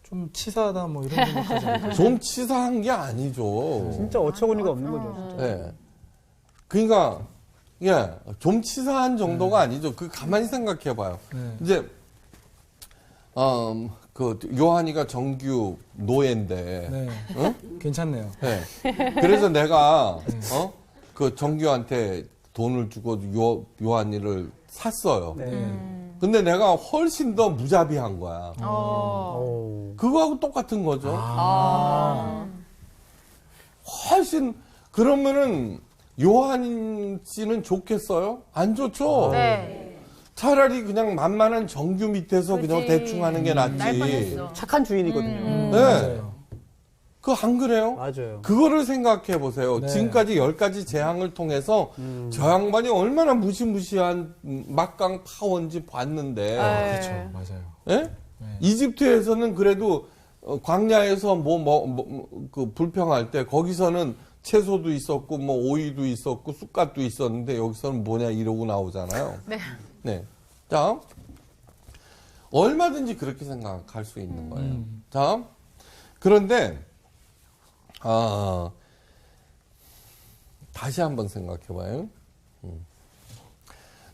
좀 치사하다 뭐 이런 생각하지 않을까요? 좀 치사한 게 아니죠. 진짜 어처구니가 없는 거죠. 진짜. 예. 그러니까 예, 좀 치사한 정도가 아니죠. 그 가만히 생각해 봐요. 네. 이제 그 요한이가 정규 노예인데 네. 어? 괜찮네요. 예. 그래서 내가 그 정규한테 돈을 주고 요한이를 샀어요. 네. 근데 내가 훨씬 더 무자비한 거야. 오. 그거하고 똑같은 거죠. 아. 훨씬 그러면은 요한 씨는 좋겠어요? 안 좋죠. 네. 차라리 그냥 만만한 정규 밑에서 그냥 그렇지. 대충 하는 게 날 낫지. 뻔했어. 착한 주인이거든요. 네. 맞아요. 그거 안 그래요? 맞아요. 그거를 생각해 보세요. 네. 지금까지 10가지 재앙을 통해서 저 양반이 얼마나 무시무시한 막강 파워인지 봤는데. 그렇죠. 맞아요. 예? 네. 이집트에서는 그래도 광야에서 그 불평할 때 거기서는 채소도 있었고 뭐 오이도 있었고 쑥갓도 있었는데 여기서는 뭐냐 이러고 나오잖아요. 네. 네. 자, 얼마든지 그렇게 생각할 수 있는 거예요. 자, 그런데 다시 한번 생각해봐요.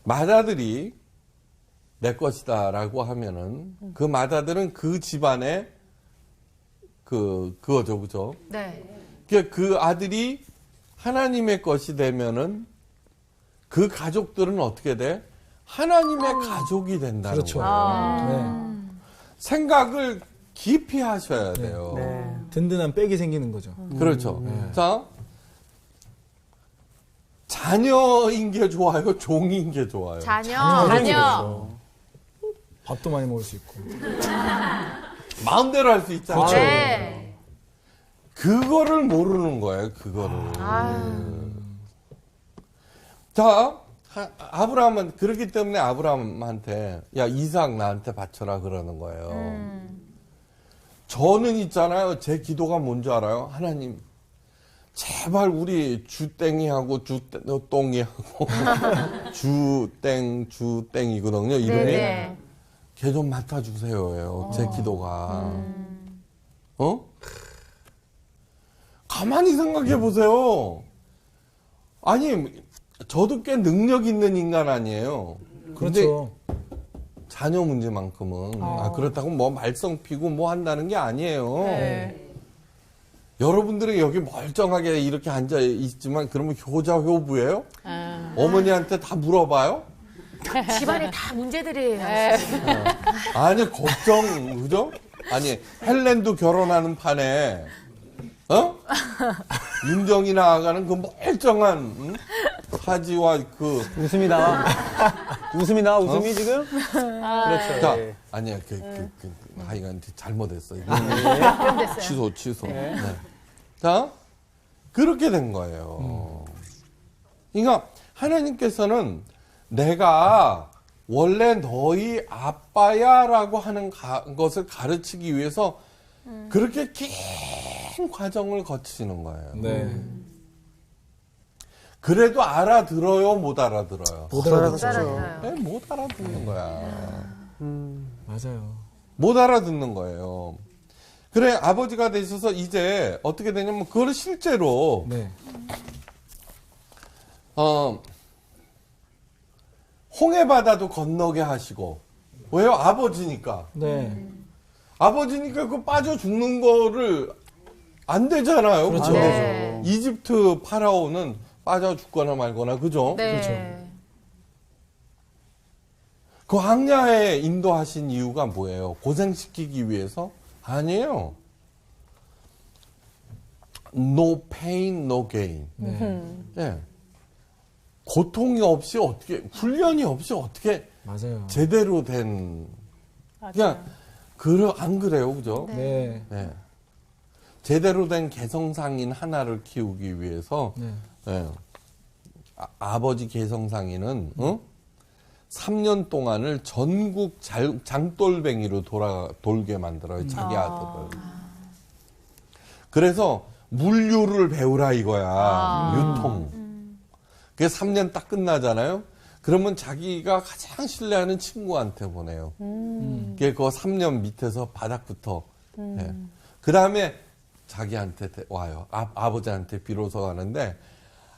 마다들이 내 것이다라고 하면은 그 마다들은 그 집안의 그거죠, 그죠? 네. 그 아들이 하나님의 것이 되면은 그 가족들은 어떻게 돼? 하나님의 가족이 된다는 그렇죠. 거예요. 네. 생각을 깊이 하셔야 돼요. 네. 든든한 백이 생기는 거죠. 그렇죠. 자, 자녀인 게 좋아요? 종인 게 좋아요? 자녀. 밥도 많이 먹을 수 있고. 마음대로 할 수 있잖아요. 네. 그거를 모르는 거예요, 그거를. 자, 아브라함은 그렇기 때문에 아브라함한테 야 이삭 나한테 바쳐라 그러는 거예요. 저는 있잖아요. 제 기도가 뭔지 알아요? 하나님 제발 우리 주땡이하고 주똥이하고 주땡이거든요. 이름이 네네. 걔 좀 맡아주세요예요. 제 기도가. 가만히 생각해 보세요. 아니 저도 꽤 능력 있는 인간 아니에요. 근데 그렇죠. 자녀 문제만큼은 그렇다고 뭐 말썽 피고 뭐 한다는 게 아니에요. 네. 여러분들이 여기 멀쩡하게 이렇게 앉아 있지만 그러면 효자 효부예요? 어머니한테 다 물어봐요? 집안에 다 문제들이에요. 아니 걱정 그죠? 아니 헬렌도 결혼하는 판에 윤정이 나아가는 그 멀쩡한 하지와 그 웃음이 나와. 웃음이 지금? 그렇죠. 자, 예. 아니야, 하여간 잘못했어. 이거. 취소. 네. 자, 그렇게 된 거예요. 그러니까 하나님께서는 내가 원래 너희 아빠야라고 하는 것을 가르치기 위해서 그렇게 긴 과정을 거치는 거예요. 네. 그래도 알아들어요, 못 알아들어요? 못 알아듣죠. 네, 못 알아듣는 거야. 맞아요. 못 알아듣는 거예요. 그래, 아버지가 되셔서 이제 어떻게 되냐면, 그걸 실제로, 네. 홍해바다도 건너게 하시고, 왜요? 아버지니까. 네. 아버지니까 그 빠져 죽는 거를 안 되잖아요. 그렇죠. 안 되죠. 네. 이집트 파라오는 빠져 죽거나 말거나, 그죠? 네. 그 광야에 인도하신 이유가 뭐예요? 고생시키기 위해서? 아니에요. No pain, no gain. 예. 고통이 없이 어떻게, 훈련이 없이 어떻게 맞아요. 제대로 된, 그냥, 안 그래요, 그죠? 네. 예. 제대로 된 개성상인 하나를 키우기 위해서, 네. 예. 아버지 개성상인은, 3년 동안을 전국 장돌뱅이로 돌게 만들어요, 자기 아들을. 그래서 물류를 배우라 이거야, 유통. 그게 3년 딱 끝나잖아요? 그러면 자기가 가장 신뢰하는 친구한테 보내요. 그게 그 3년 밑에서 바닥부터. 예. 그 다음에 자기한테 와요. 아버지한테 비로소 가는데,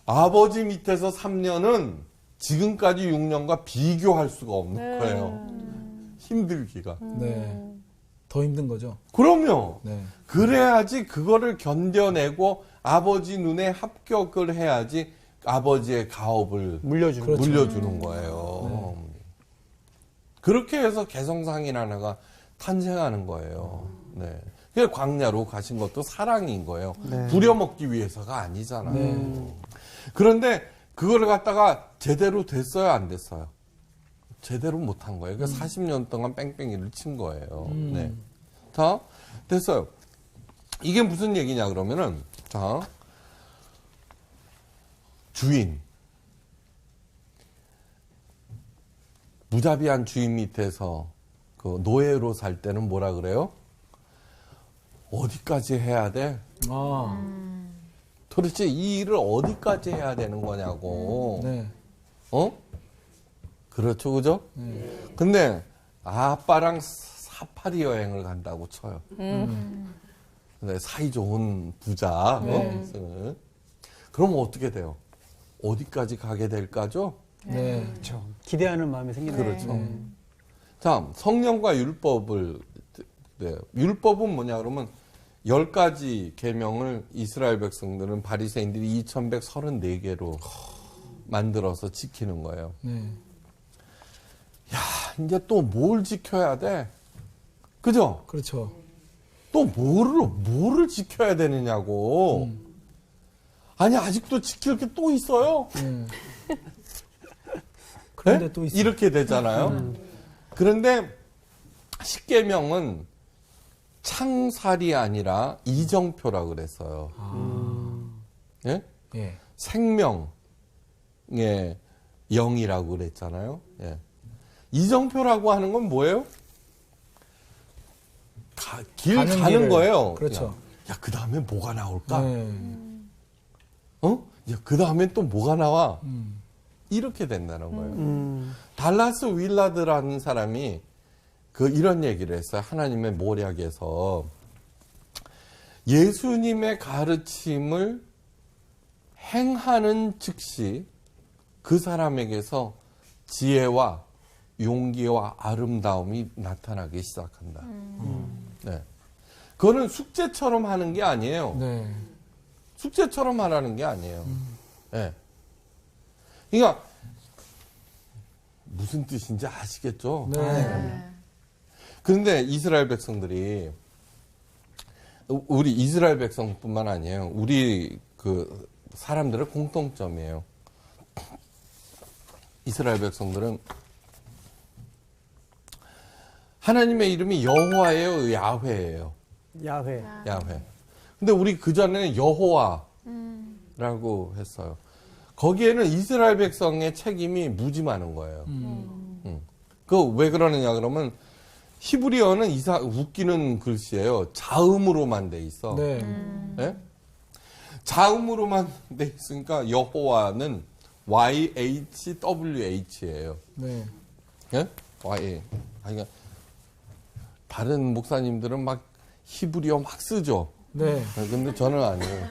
아버지 밑에서 3년은 지금까지 6년과 비교할 수가 없는 거예요. 힘들기가. 네. 더 힘든 거죠. 그럼요. 네. 그래야지 그거를 견뎌내고 아버지 눈에 합격을 해야지 아버지의 가업을 물려주는. 그렇죠. 물려주는 거예요. 그렇게 해서 개성상인 하나가 탄생하는 거예요. 네. 그래서 광야로 가신 것도 사랑인 거예요. 부려먹기 위해서가 아니잖아요. 그런데 그걸 갖다가 제대로 됐어요, 안 됐어요? 제대로 못한 거예요. 그러니까 40년 동안 뺑뺑이를 친 거예요. 네. 자, 됐어요. 이게 무슨 얘기냐 그러면은, 자, 주인. 무자비한 주인 밑에서 그 노예로 살 때는 뭐라 그래요? 어디까지 해야 돼? 도대체 이 일을 어디까지 해야 되는 거냐고. 네. 그렇죠, 그죠? 근데 아빠랑 사파리 여행을 간다고 쳐요. 근데 사이 좋은 부자. 그럼 어떻게 돼요? 어디까지 가게 될까죠? 네. 그렇죠. 기대하는 마음이 생기는 그렇죠. 거죠. 자, 성령과 율법을, 네. 율법은 뭐냐 그러면 10가지 계명을 이스라엘 백성들은 바리새인들이 2134개로 만들어서 지키는 거예요. 네. 야, 이제 또 뭘 지켜야 돼? 그죠? 그렇죠. 또 뭐를 지켜야 되느냐고. 아니, 아직도 지킬 게 또 있어요? 네. 그런데 네? 또 있어요. 이렇게 되잖아요. 그런데 십계명은 창살이 아니라 이정표라 그랬어요. 예? 예. 생명의 영이라고 그랬잖아요. 예. 이정표라고 하는 건 뭐예요? 길 가는 길을. 거예요. 그렇죠. 야, 그 다음에 뭐가 나올까? 네. 야, 그 다음에 또 뭐가 나와? 이렇게 된다는 거예요. 달라스 윌라드라는 사람이 이런 얘기를 했어요. 하나님의 모략에서 예수님의 가르침을 행하는 즉시 그 사람에게서 지혜와 용기와 아름다움이 나타나기 시작한다. 네. 그거는 숙제처럼 하는 게 아니에요. 네. 숙제처럼 하라는 게 아니에요. 네. 그러니까 무슨 뜻인지 아시겠죠? 네. 그런데 이스라엘 백성들이 우리 이스라엘 백성뿐만 아니에요. 우리 사람들의 공통점이에요. 이스라엘 백성들은 하나님의 이름이 여호와예요, 야훼예요. 야훼. 야훼. 근데 우리 그전에는 여호와라고 했어요. 거기에는 이스라엘 백성의 책임이 무지 많은 거예요. 왜 그러느냐 그러면 히브리어는 웃기는 글씨예요. 자음으로만 돼 있어. 네. 네? 자음으로만 돼 있으니까 여호와는 YHWH예요. 네. 예? 그러니까 다른 목사님들은 막 히브리어 막 쓰죠. 네. 근데 저는 아니에요.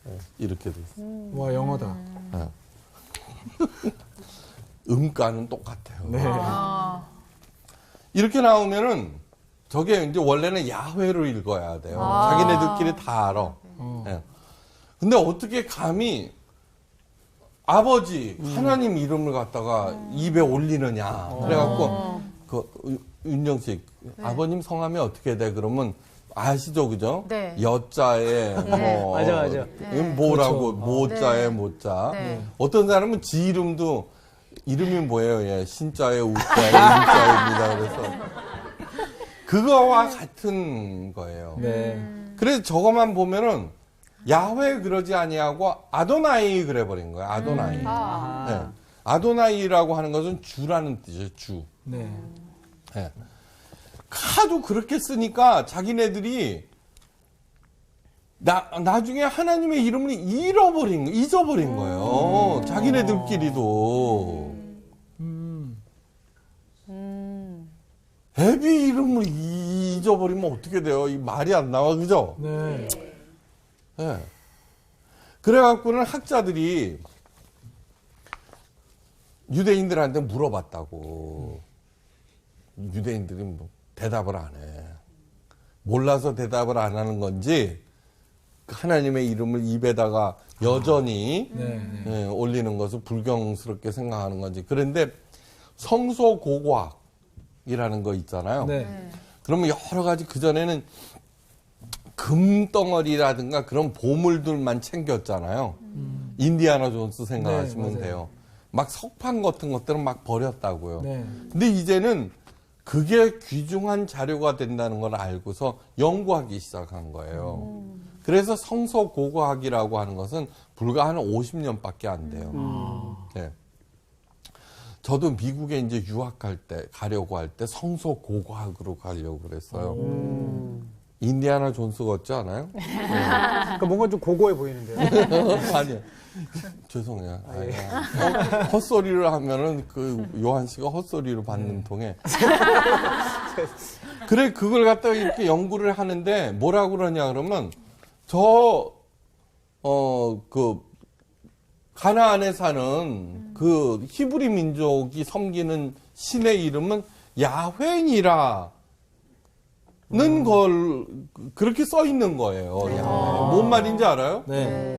네, 이렇게 돼 있어요. 와, 영어다. 네. 음가는 똑같아요. 네. 이렇게 나오면은 저게 이제 원래는 야훼로 읽어야 돼요. 자기네들끼리 다 알아. 네. 근데 어떻게 감히 아버지 하나님 이름을 갖다가 입에 올리느냐. 그래갖고 윤정식 아버님 성함이 어떻게 돼? 그러면 아시죠, 그죠? 네. 여자에 뭐 맞아. 뭐라고 그렇죠. 모자에 모자. 네. 어떤 사람은 지 이름도 이름이 뭐예요? 예, 신자에 우자에 임자입니다. 그래서 그거와 같은 거예요. 네. 그래서 저것만 보면은 야훼 그러지 아니하고 아도나이 그래버린 거예요. 아도나이. 네. 아도나이라고 하는 것은 주라는 뜻이에요. 주. 네. 네. 하도 그렇게 쓰니까 자기네들이 나중에 하나님의 이름을 잊어버린 거예요. 자기네들끼리도. 애비 이름을 잊어버리면 어떻게 돼요? 이 말이 안 나와, 그죠? 네. 네. 그래갖고는 학자들이 유대인들한테 물어봤다고. 유대인들이 뭐 대답을 안 해. 몰라서 대답을 안 하는 건지, 하나님의 이름을 입에다가 여전히 예, 올리는 것을 불경스럽게 생각하는 건지. 그런데 성소고고학이라는 거 있잖아요. 네. 그러면 여러 가지 그전에는 금덩어리라든가 그런 보물들만 챙겼잖아요. 인디아나 존스 생각하시면 네, 돼요. 막 석판 같은 것들은 막 버렸다고요. 네. 근데 이제는 그게 귀중한 자료가 된다는 걸 알고서 연구하기 시작한 거예요. 그래서 성서고고학이라고 하는 것은 불과 한 50년밖에 안 돼요. 네. 저도 미국에 이제 가려고 할 때 성서고고학으로 가려고 그랬어요. 인디아나 존스 같지 않아요? 그러니까 뭔가 좀 고고해 보이는데요. 아니요. 죄송해요. 헛소리를 하면은 요한 씨가 헛소리로 받는 통에. 그래, 그걸 갖다가 이렇게 연구를 하는데 뭐라고 그러냐 그러면 가나안에 사는 그 히브리 민족이 섬기는 신의 이름은 야훼니라는 걸 그렇게 써 있는 거예요. 야훼. 뭔 말인지 알아요? 네.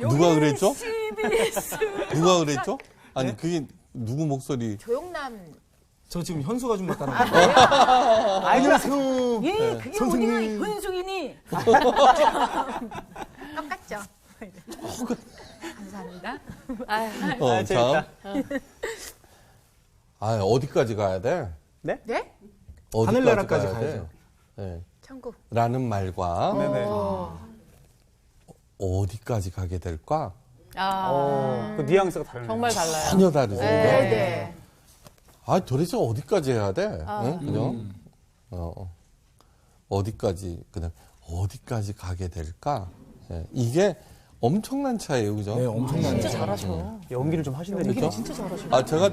누가 그랬죠? 누가 그랬죠? 아니 그게 누구 목소리? 조용남. 저 지금 현수가 좀 맞다는 거예요. 안녕하세요. 예, 그게 선생님. 어디가 현숙이니? 똑같죠. 감사합니다. 재밌다. 자, 어디까지 가야 돼? 네? 네? 어디까지 하늘나라까지 가야 돼? 가야죠. 네. 천국. 라는 말과 네네. 어디까지 가게 될까? 그 뉘앙스가 다르네요. 정말 달라요. 전혀 다르죠. 네. 도대체 어디까지 해야 돼? 응? 그죠? 어디까지, 그냥 어디까지 가게 될까? 예, 이게 엄청난 차이예요, 그죠? 네, 엄청나요. 진짜 잘하셔. 연기를 좀 하신다니까. 그죠? 진짜 잘하셔. 제가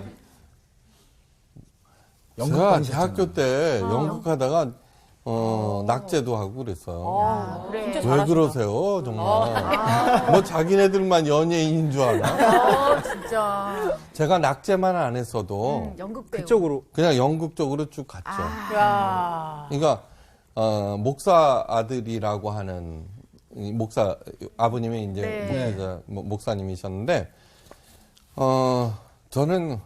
연극까지 대학교 때 연극하다가 낙제도 하고 그랬어요. 그래. 진짜 왜 잘하신다. 그러세요, 정말? 뭐 자기네들만 연예인인 줄 알아? 진짜. 제가 낙제만 안 했어도 연극 배우. 그쪽으로. 그냥 연극 쪽으로 쭉 갔죠. 야. 그러니까 목사 아들이라고 하는 이 목사 아버님이 이제 네. 목사님이셨는데 저는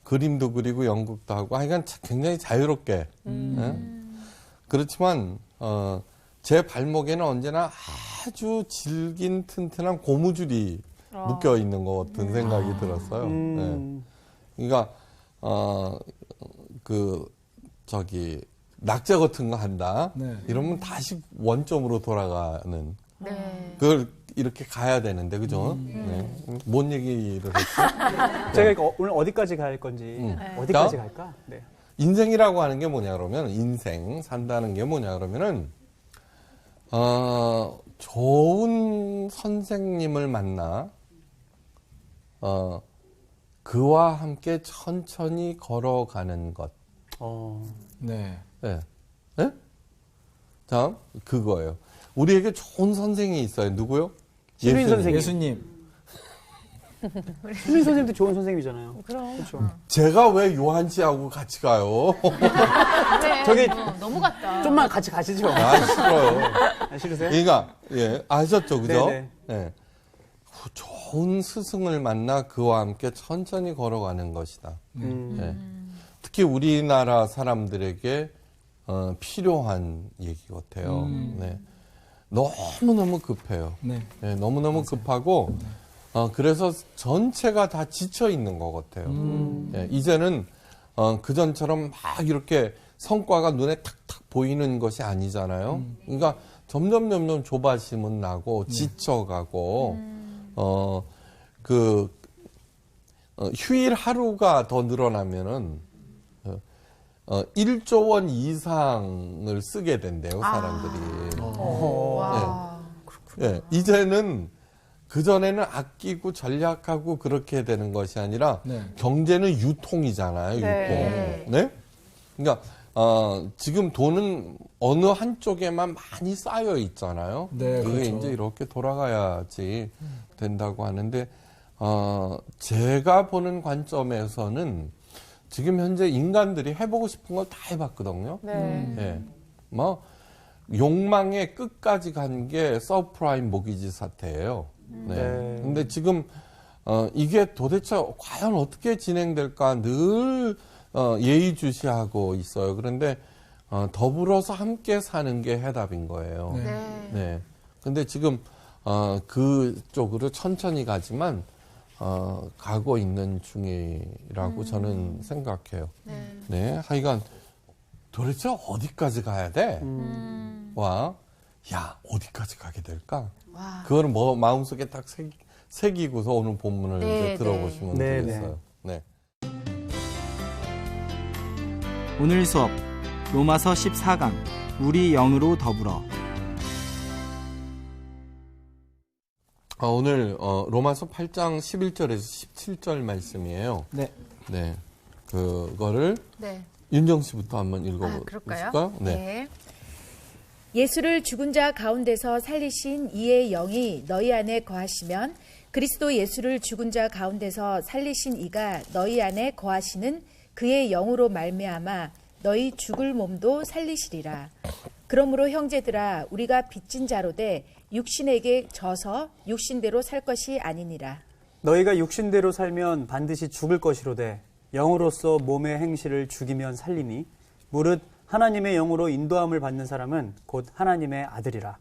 그림도 그리고 연극도 하고 하여간 굉장히 자유롭게 예? 그렇지만 제 발목에는 언제나 아주 질긴 튼튼한 고무줄이 묶여 있는 것 같은 생각이 들었어요. 예. 그러니까 낙제 같은 거 한다. 네. 이러면 다시 원점으로 돌아가는 네. 그걸 이렇게 가야 되는데 그죠? 네. 뭔 얘기를 했지? 제가 오늘 어디까지 갈 건지 어디까지 갈까? 네. 인생이라고 하는 게 뭐냐 그러면 인생 산다는 게 뭐냐 그러면은 좋은 선생님을 만나 그와 함께 천천히 걸어가는 것. 네. 네. 네? 자, 그거예요. 우리에게 좋은 선생이 있어요. 누구요? 신민 선생님. 예수님. 신민 선생님도 좋은 선생님이잖아요. 그럼. 그렇죠. 제가 왜 요한 씨하고 같이 가요? 그래. 저기 너무 같다. 좀만 같이 가시죠. 싫어요. 싫으세요? 그러니까, 예, 아셨죠, 그죠? 네네. 예. 좋은 스승을 만나 그와 함께 천천히 걸어가는 것이다. 예. 특히 우리나라 사람들에게 필요한 얘기 같아요. 네. 너무너무 급해요. 네. 네, 너무너무 급하고, 그래서 전체가 다 지쳐 있는 것 같아요. 예, 이제는, 그전처럼 막 이렇게 성과가 눈에 탁탁 보이는 것이 아니잖아요. 그러니까 점점 조바심은 나고, 지쳐가고, 휴일 하루가 더 늘어나면은, 1조 원 이상을 쓰게 된대요, 사람들이. 와. 예, 이제는 그전에는 아끼고 전략하고 그렇게 되는 것이 아니라 네. 경제는 유통이잖아요, 네. 유통. 네? 그러니까, 지금 돈은 어느 한쪽에만 많이 쌓여 있잖아요. 네, 그게 그렇죠. 이제 이렇게 돌아가야지 된다고 하는데, 제가 보는 관점에서는 지금 현재 인간들이 해보고 싶은 걸 다 해봤거든요. 네. 예. 뭐, 욕망의 끝까지 간 게 서프라임 모기지 사태예요. 네. 네. 근데 지금, 이게 도대체 과연 어떻게 진행될까 늘, 예의주시하고 있어요. 그런데, 더불어서 함께 사는 게 해답인 거예요. 네. 네. 네. 근데 지금, 그쪽으로 천천히 가지만, 가고 있는 중이라고 저는 생각해요. 네. 네. 하여간, 도대체 어디까지 가야 돼? 와, 야, 어디까지 가게 될까? 와. 그거는 뭐, 마음속에 딱 새기고서 오늘 본문을 네, 이제 들어보시면 네. 되겠어요. 네. 오늘 수업 로마서 14강 우리 영으로 더불어. 오늘, 로마서 8장 11절에서 17절 말씀이에요. 네. 네. 그거를 네. 윤정 씨부터 한번 그럴까요? 읽어보실까요? 네. 예수를 죽은 자 가운데서 살리신 이의 영이 너희 안에 거하시면 그리스도 예수를 죽은 자 가운데서 살리신 이가 너희 안에 거하시는 그의 영으로 말미암아 너희 죽을 몸도 살리시리라. 그러므로 형제들아 우리가 빚진 자로되 육신에게 져서 육신대로 살 것이 아니니라. 너희가 육신대로 살면 반드시 죽을 것이로되 영으로서 몸의 행실을 죽이면 살리니 무릇 하나님의 영으로 인도함을 받는 사람은 곧 하나님의 아들이라.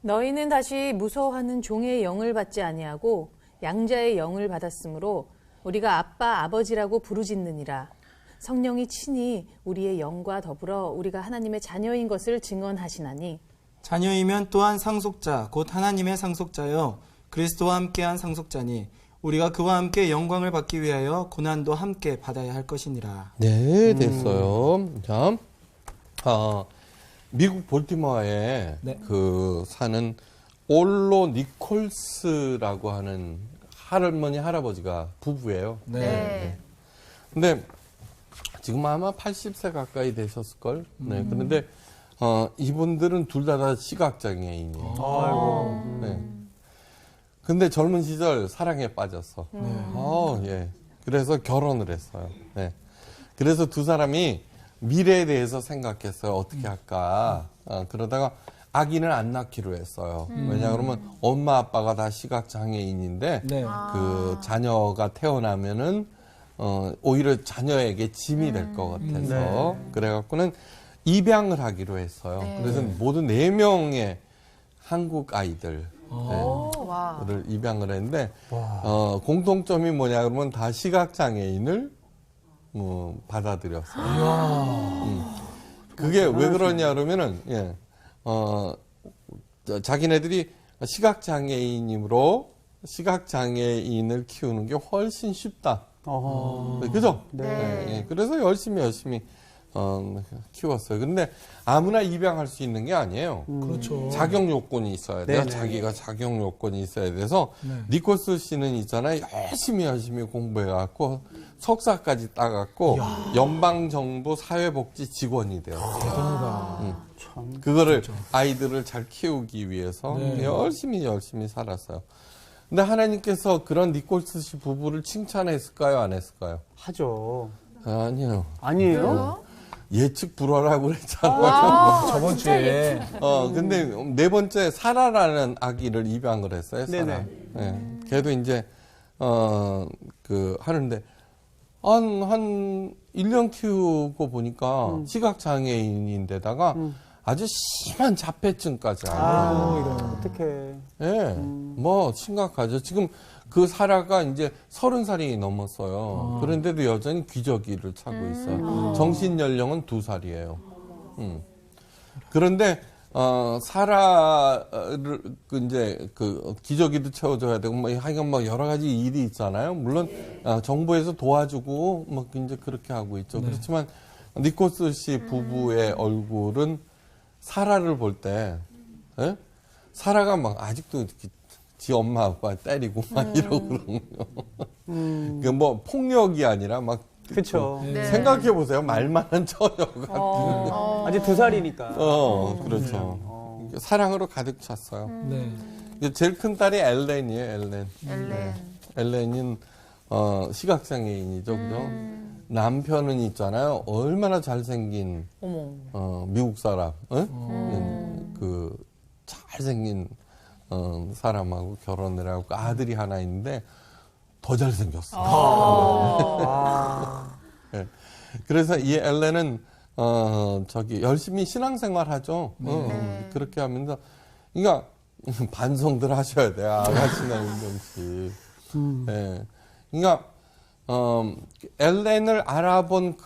너희는 다시 무서워하는 종의 영을 받지 아니하고 양자의 영을 받았으므로 우리가 아빠 아버지라고 부르짖느니라. 성령이 친히 우리의 영과 더불어 우리가 하나님의 자녀인 것을 증언하시나니 자녀이면 또한 상속자 곧 하나님의 상속자여 그리스도와 함께한 상속자니 우리가 그와 함께 영광을 받기 위하여 고난도 함께 받아야 할 것이니라. 네, 됐어요. 자, 미국 볼티모어에 네. 그 사는 올로 니콜스라고 하는 할머니 할아버지가 부부예요. 네. 근데 지금 아마 80세 가까이 되셨을걸. 네. 그런데 이분들은 둘 다 시각장애인이에요. 아이고. 네. 근데 젊은 시절 사랑에 빠졌어. 예. 그래서 결혼을 했어요. 네. 그래서 두 사람이 미래에 대해서 생각했어요. 어떻게 할까. 그러다가 아기는 안 낳기로 했어요. 왜냐 그러면 엄마 아빠가 다 시각장애인인데 네. 그 자녀가 태어나면은 오히려 자녀에게 짐이 될 것 같아서 그래갖고는 입양을 하기로 했어요. 네. 그래서 모두 4명의 한국 아이들 와. 를 입양을 했는데 공통점이 뭐냐 그러면 다 시각장애인을 받아들였어요. 그게 왜 그러냐 그러면은 자기네들이 시각장애인으로 시각장애인을 키우는 게 훨씬 쉽다. 그죠? 네. 그래서 열심히 키웠어요. 근데 아무나 입양할 수 있는 게 아니에요. 그렇죠. 자격 요건이 있어야 돼요. 네네. 자기가 자격 요건이 있어야 돼서 니콜스 씨는 있잖아요. 열심히 공부해갖고 석사까지 따갖고 연방정부 사회복지 직원이 되었어요. 그거를 아이들을 잘 키우기 위해서 열심히 살았어요. 근데 하나님께서 그런 니콜스 씨 부부를 칭찬했을까요? 안 했을까요? 하죠. 아니요. 아니에요? 예측 불허라고 그랬잖아요. 저번 주에 근데 네 번째 사라라는 아기를 입양을 했어요. 사라. 네네. 네. 걔도 이제 하는데 한 1년 키우고 보니까 시각장애인인데다가 아주 심한 자폐증까지 알아요. 이런 어떡해. 예, 뭐 심각하죠. 지금 그 사라가 이제 30살이 넘었어요. 그런데도 여전히 기저귀를 차고 있어요. 정신 연령은 2살이에요. 그런데 사라를 이제 기저귀도 채워줘야 되고 뭐 하여간 뭐 여러 가지 일이 있잖아요. 물론 정부에서 도와주고 뭐 이제 그렇게 하고 있죠. 그렇지만 니콜스 씨 부부의 얼굴은 사라를 볼 때, 사라가 막 아직도 이렇게 지 엄마 아빠 때리고 막 이러고 그러는 거. 뭐 폭력이 아니라 막. 그쵸. 네. 생각해 보세요. 말만한 처녀 같은. 아직 2살이니까. 그렇죠. 사랑으로 가득 찼어요. 네. 이게 제일 큰 딸이 엘렌이에요, 엘렌. 엘렌. 엘렌은, 시각장애인이죠, 그죠? 남편은 있잖아요. 얼마나 잘생긴, 미국 사람, 잘생긴, 사람하고 결혼을 하고 아들이 하나 있는데 더 잘생겼어. 네. 그래서 이 엘렌은, 열심히 신앙생활 하죠. 그렇게 하면서, 그러니까, 반성들 하셔야 돼요. 아가씨나 윤정 씨. 네. 그러니까, 엘렌을 알아본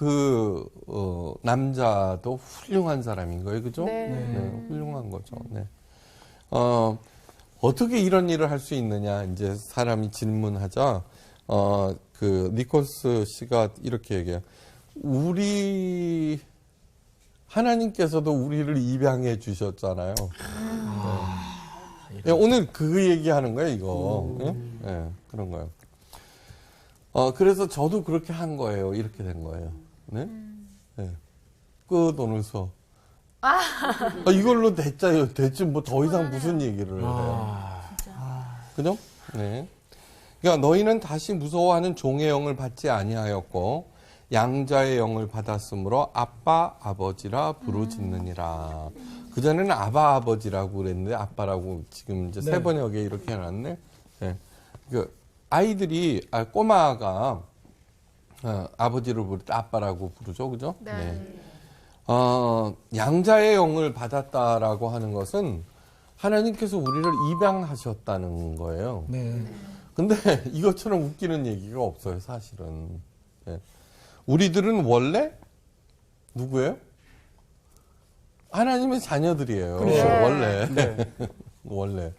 남자도 훌륭한 사람인 거예요. 그죠? 네, 훌륭한 거죠. 네. 어떻게 이런 일을 할 수 있느냐, 이제 사람이 질문하자, 니콜스 씨가 이렇게 얘기해요. 하나님께서도 우리를 입양해 주셨잖아요. 네. 오늘 그 얘기하는 거예요, 이거. 네, 그런 거예요. 그래서 저도 그렇게 한 거예요. 이렇게 된 거예요. 네? 네. 끝, 오늘 수업. 이걸로 됐지, 뭐 더 이상 무슨 얘기를 해요. 그죠? 네. 그러니까 너희는 다시 무서워하는 종의 영을 받지 아니하였고, 양자의 영을 받았으므로 아빠, 아버지라 부르짖느니라. 그전에는 아바, 아버지라고 그랬는데, 아빠라고 지금 이제 세 번역에 이렇게 해놨네. 네. 아이들이, 꼬마가, 아버지를 부를 때 아빠라고 부르죠. 그죠? 네. 양자의 영을 받았다라고 하는 것은 하나님께서 우리를 입양하셨다는 거예요. 네. 근데 이것처럼 웃기는 얘기가 없어요, 사실은. 예. 우리들은 원래 누구예요? 하나님의 자녀들이에요. 그렇죠. 원래. 네. 원래.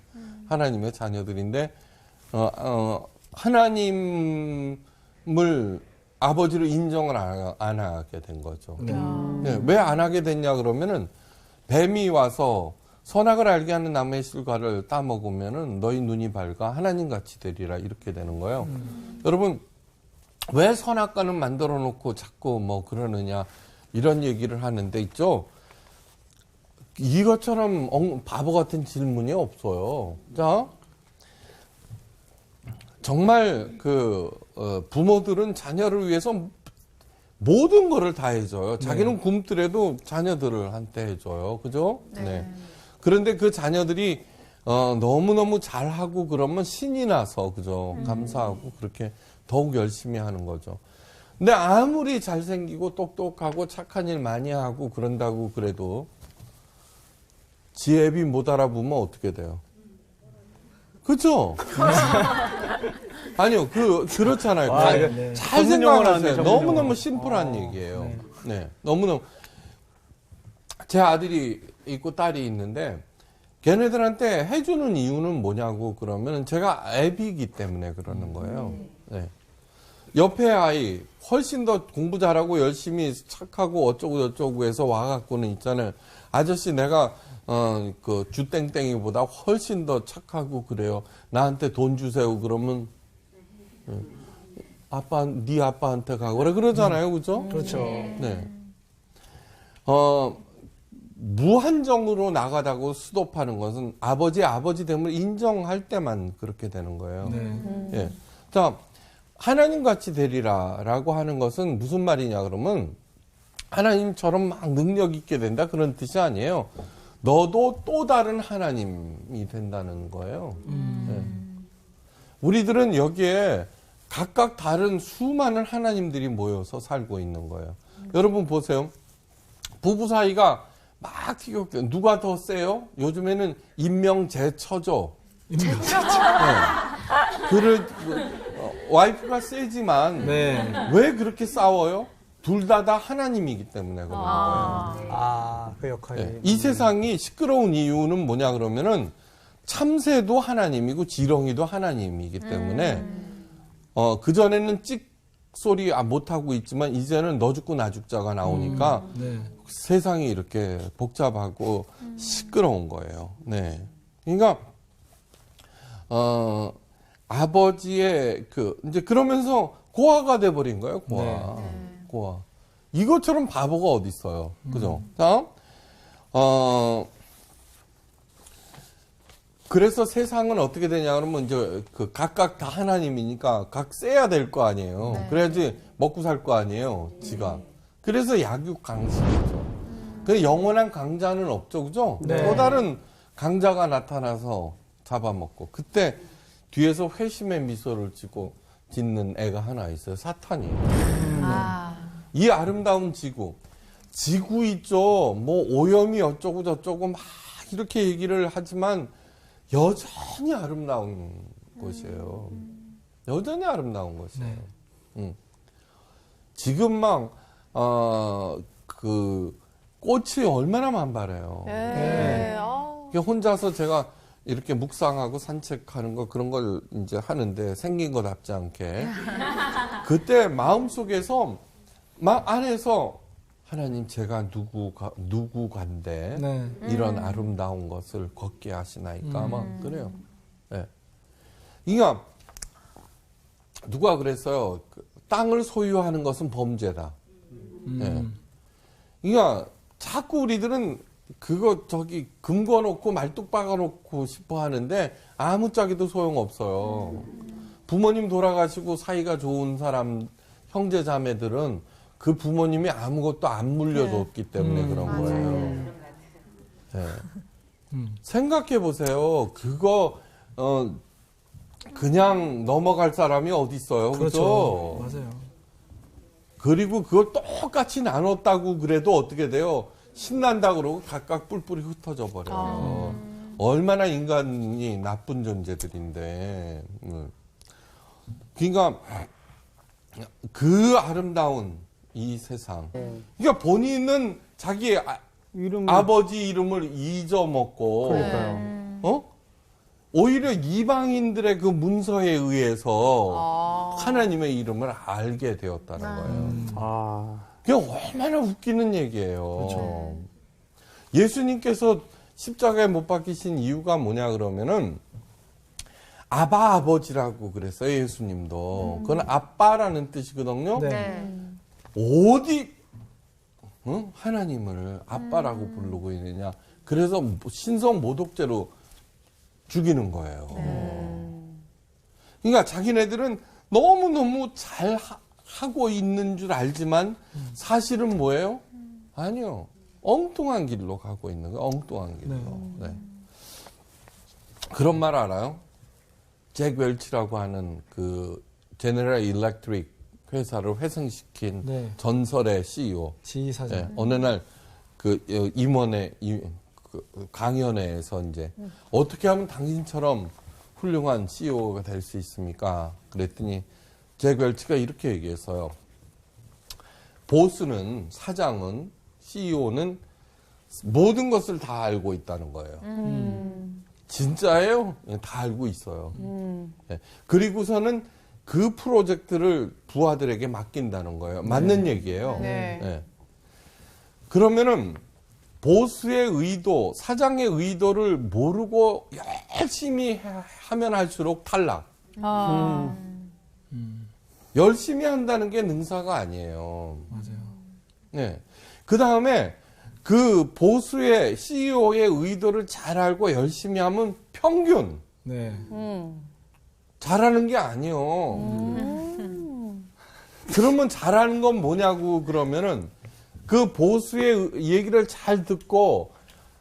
하나님의 자녀들인데, 하나님을 아버지로 인정을 안 하게 된 거죠. 네. 네, 왜 안 하게 됐냐 그러면은 뱀이 와서 선악을 알게 하는 나무의 실과를 따먹으면은 너희 눈이 밝아 하나님 같이 되리라 이렇게 되는 거예요. 여러분 왜 선악과는 만들어 놓고 자꾸 뭐 그러느냐 이런 얘기를 하는데 있죠. 이것처럼 바보 같은 질문이 없어요. 자, 정말 부모들은 자녀를 위해서 모든 거를 다 해줘요. 자기는 굶더라도 자녀들을 한테 해줘요. 그죠? 네. 그런데 그 자녀들이 너무너무 잘하고 그러면 신이 나서 그죠? 감사하고 그렇게 더욱 열심히 하는 거죠. 근데 아무리 잘생기고 똑똑하고 착한 일 많이 하고 그런다고 그래도 지 애비 못 알아보면 어떻게 돼요? 그죠? 아니요, 그렇잖아요. 아, 잘, 네. 잘 전문 용어로 생각하세요. 하네, 전문 너무너무 용어. 심플한 얘기예요. 네. 너무너무. 제 아들이 있고 딸이 있는데, 걔네들한테 해주는 이유는 뭐냐고 그러면 제가 애비이기 때문에 그러는 거예요. 네. 옆에 아이, 훨씬 더 공부 잘하고 열심히 착하고 어쩌고 해서 와갖고는 있잖아요. 아저씨 내가 그 주땡땡이보다 훨씬 더 착하고 그래요. 나한테 돈 주세요. 그러면 네 아빠한테 가고 그래 그러잖아요. 그죠? 그렇죠. 네. 무한정으로 나가다고 수도파는 것은 아버지 됨을 인정할 때만 그렇게 되는 거예요. 네. 예. 자, 하나님 같이 되리라라고 하는 것은 무슨 말이냐 그러면 하나님처럼 막 능력 있게 된다 그런 뜻이 아니에요. 너도 또 다른 하나님이 된다는 거예요. 예. 우리들은 여기에 각각 다른 수많은 하나님들이 모여서 살고 있는 거예요. 여러분 보세요. 부부 사이가 막 티격태격. 누가 더 세요? 요즘에는 인명제처죠. 와이프가 세지만 네. 왜 그렇게 싸워요? 둘 다 하나님이기 때문에 그런 거예요. 아, 그 역할이. 네. 이 세상이 시끄러운 이유는 뭐냐 그러면은 참새도 하나님이고 지렁이도 하나님이기 때문에 그전에는 찍소리 못하고 있지만 이제는 너 죽고 나 죽자가 나오니까 네. 세상이 이렇게 복잡하고 시끄러운 거예요. 네. 그러니까 아버지의 이제 그러면서 고아가 돼버린 거예요. 고아. 고아. 이것처럼 바보가 어디 있어요. 그죠? 자, 그래서 세상은 어떻게 되냐 그러면 이제 각각 다 하나님이니까 각 세야 될 거 아니에요. 네. 그래야지 먹고 살 거 아니에요. 지가. 그래서 약육 강식이죠. 그 영원한 강자는 없죠. 그죠? 네. 또 다른 강자가 나타나서 잡아먹고 그때 뒤에서 회심의 미소를 짓는 애가 하나 있어요. 사탄이에요. 이 아름다운 지구 있죠. 뭐 오염이 어쩌고 저쩌고 막 이렇게 얘기를 하지만 여전히 아름다운 곳이에요. 여전히 아름다운 곳이에요. 지금 막 꽃이 얼마나 많바래요. 네. 혼자서 제가 이렇게 묵상하고 산책하는 거 그런 걸 이제 하는데 생긴 거답지 않게 그때 마음속에서 막 안에서 하나님 제가 누구간데 네. 이런 아름다운 것을 걷게 하시나이까 막 그래요. 네. 그러니까 누가 그랬어요. 땅을 소유하는 것은 범죄다. 네. 그러니까 자꾸 우리들은 금 거놓고 말뚝 박아놓고 싶어 하는데 아무짝에도 소용없어요. 부모님 돌아가시고 사이가 좋은 사람 형제 자매들은 그 부모님이 아무것도 안 물려줬기 때문에 그런 거예요. 네. 생각해 보세요. 그거 그냥 넘어갈 사람이 어디 있어요? 그렇죠. 그죠? 맞아요. 그리고 그걸 똑같이 나눴다고 그래도 어떻게 돼요? 신난다 그러고 각각 뿔뿔이 흩어져 버려요. 얼마나 인간이 나쁜 존재들인데. 그러니까 그 아름다운 이 세상. 그러니까 본인은 자기 이름 아버지 이름을 잊어먹고, 그러니까요. 오히려 이방인들의 그 문서에 의해서 하나님의 이름을 알게 되었다는 거예요. 아, 그게 얼마나 웃기는 얘기예요. 예수님께서 십자가에 못 박히신 이유가 뭐냐 그러면은 아바 아버지라고 그랬어요. 예수님도. 그건 아빠라는 뜻이거든요. 네. 네. 어디 하나님을 아빠라고 부르고 있느냐. 그래서 신성 모독죄로 죽이는 거예요. 그러니까 자기네들은 너무너무 잘 하고 있는 줄 알지만 사실은 뭐예요? 아니요. 엉뚱한 길로 가고 있는 거예요. 엉뚱한 길로. 네. 그런 말 알아요? 잭 웰치라고 하는 그 제너럴 일렉트릭 회사를 회생시킨 네. 전설의 CEO. 지휘사장. 네, 어느 날 그 임원회 그 강연회에서 이제 어떻게 하면 당신처럼 훌륭한 CEO가 될 수 있습니까? 그랬더니 잭 웰치가 이렇게 얘기했어요. 보스는, 사장은, CEO는 모든 것을 다 알고 있다는 거예요. 진짜예요? 다 알고 있어요. 네. 그리고서는 그 프로젝트를 부하들에게 맡긴다는 거예요. 맞는 얘기예요. 네. 네. 그러면은 보스의 의도, 사장의 의도를 모르고 열심히 하면 할수록 탈락. 열심히 한다는 게 능사가 아니에요. 맞아요. 네. 그 다음에 그 보수의 CEO의 의도를 잘 알고 열심히 하면 평균. 네. 잘하는 게 아니에요. 그러면 잘하는 건 뭐냐고 그러면은 그 보수의 얘기를 잘 듣고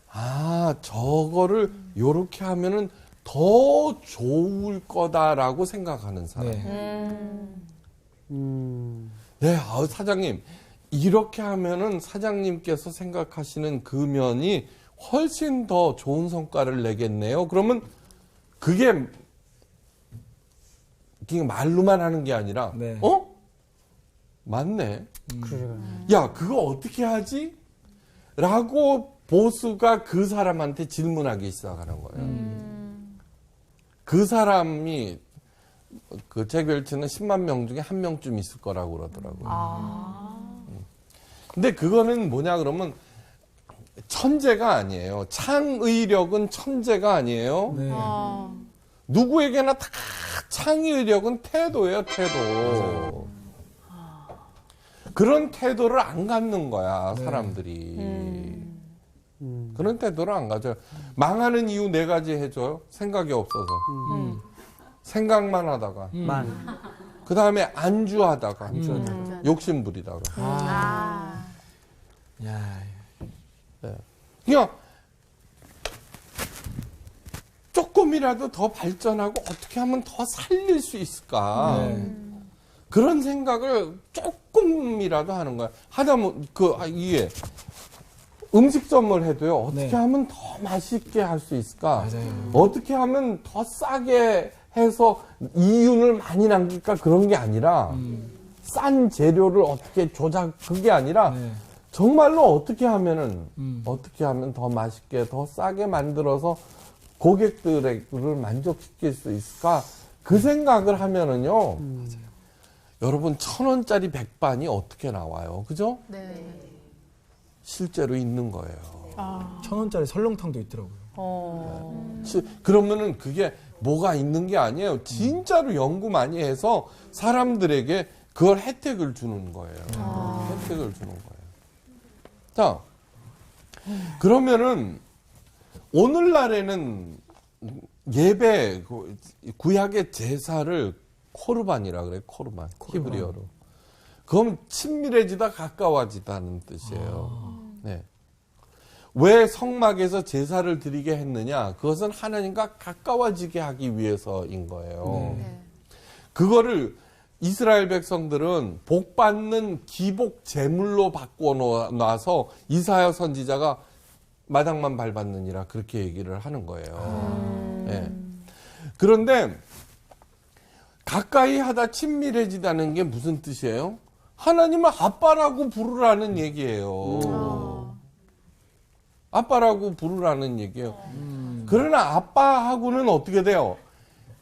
아 저거를 요렇게 하면은 더 좋을 거다라고 생각하는 사람. 네, 사장님 이렇게 하면은 사장님께서 생각하시는 그 면이 훨씬 더 좋은 성과를 내겠네요. 그러면 그게 그냥 말로만 하는 게 아니라 네. 맞네. 그러니까요. 야, 그거 어떻게 하지? 라고 보스가 그 사람한테 질문하기 시작하는 거예요. 그 사람이 그 잭 웰치는 10만 명 중에 한 명쯤 있을 거라고 그러더라고요. 근데 그거는 뭐냐 그러면 천재가 아니에요. 창의력은 천재가 아니에요. 네. 누구에게나 다 창의력은 태도예요, 태도. 그런 태도를 안 갖는 거야, 사람들이. 그런 태도를 안 가져요. 망하는 이유 4가지 해줘요. 생각이 없어서. 생각만 하다가. 그 다음에 안주하다가. 욕심 부리다가. 야, 네. 그냥 조금이라도 더 발전하고 어떻게 하면 더 살릴 수 있을까. 그런 생각을 조금이라도 하는 거야. 하다 보면 이게 음식점을 해도요. 어떻게 네. 하면 더 맛있게 할 수 있을까? 맞아요. 어떻게 하면 더 싸게 해서 이윤을 많이 남길까? 그런 게 아니라 싼 재료를 어떻게 그게 아니라 네. 정말로 어떻게 하면은 어떻게 하면 더 맛있게 더 싸게 만들어서 고객들을 만족시킬 수 있을까? 그 생각을 하면은요. 여러분 1,000원짜리 백반이 어떻게 나와요? 그죠? 네. 실제로 있는 거예요. 1,000원짜리 설렁탕도 있더라고요. 그러면은 그게 뭐가 있는 게 아니에요. 진짜로 연구 많이 해서 사람들에게 그걸 혜택을 주는 거예요. 혜택을 주는 거예요. 자, 그러면은 오늘날에는 예배, 구약의 제사를 코르반이라 그래요. 코르반. 히브리어로. 그럼 친밀해지다 가까워지다는 뜻이에요. 네. 왜 성막에서 제사를 드리게 했느냐? 그것은 하나님과 가까워지게 하기 위해서인 거예요. 그거를 이스라엘 백성들은 복 받는 기복 제물로 바꿔 놔서 이사야 선지자가 마당만 밟았느니라 그렇게 얘기를 하는 거예요. 예. 그런데 가까이 하다 친밀해지다는 게 무슨 뜻이에요? 하나님을 아빠라고 부르라는 얘기예요. 아빠라고 부르라는 얘기예요. 그러나 아빠하고는 어떻게 돼요?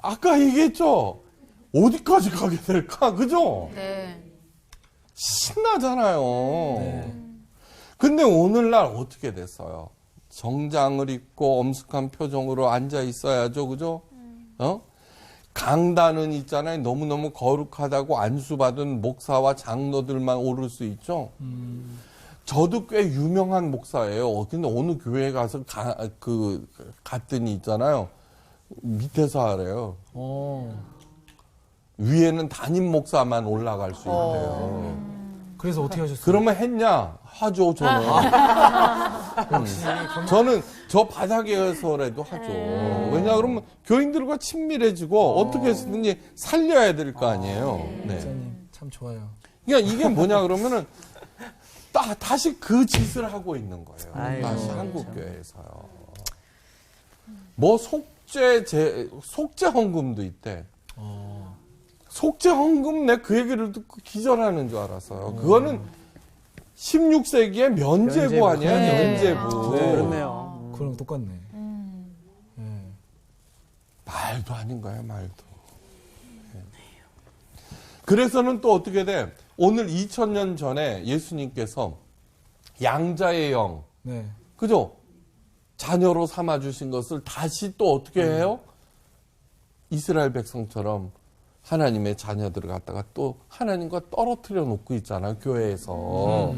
아까 얘기했죠? 어디까지 가게 될까? 그죠? 네. 신나잖아요. 근데 오늘날 어떻게 됐어요? 정장을 입고 엄숙한 표정으로 앉아 있어야죠. 그죠? 강단은 있잖아요. 너무너무 거룩하다고 안수받은 목사와 장로들만 오를 수 있죠. 저도 꽤 유명한 목사예요. 근데 어느 교회 가서 갔더니 있잖아요. 밑에서 하래요. 위에는 담임 목사만 올라갈 수 있대요. 그래서 어떻게 하셨어요? 그러면 했냐? 하죠, 저는. 저는 저 바닥에서라도 하죠. 왜냐, 그러면 교인들과 친밀해지고 어떻게 해서든지 살려야 될 거 아니에요. 네. 목사님 참 좋아요. 그러니까 이게 뭐냐, 그러면은 다시 그 짓을 하고 있는 거예요. 아이고, 다시 한국교회에서요. 뭐 속죄 헌금도 있대. 속죄 헌금 내 그 얘기를 듣고 기절하는 줄 알았어요. 그거는 16세기의 면죄부 면죄부. 아니에요? 네. 면죄부. 네, 그렇네요. 그거랑 똑같네. 네. 말도 아닌 거예요, 말도. 네. 그래서는 또 어떻게 돼? 오늘 2000년 전에 예수님께서 양자의 영, 네. 그죠? 자녀로 삼아주신 것을 다시 또 어떻게 해요? 이스라엘 백성처럼 하나님의 자녀들을 갖다가 또 하나님과 떨어뜨려 놓고 있잖아요. 교회에서.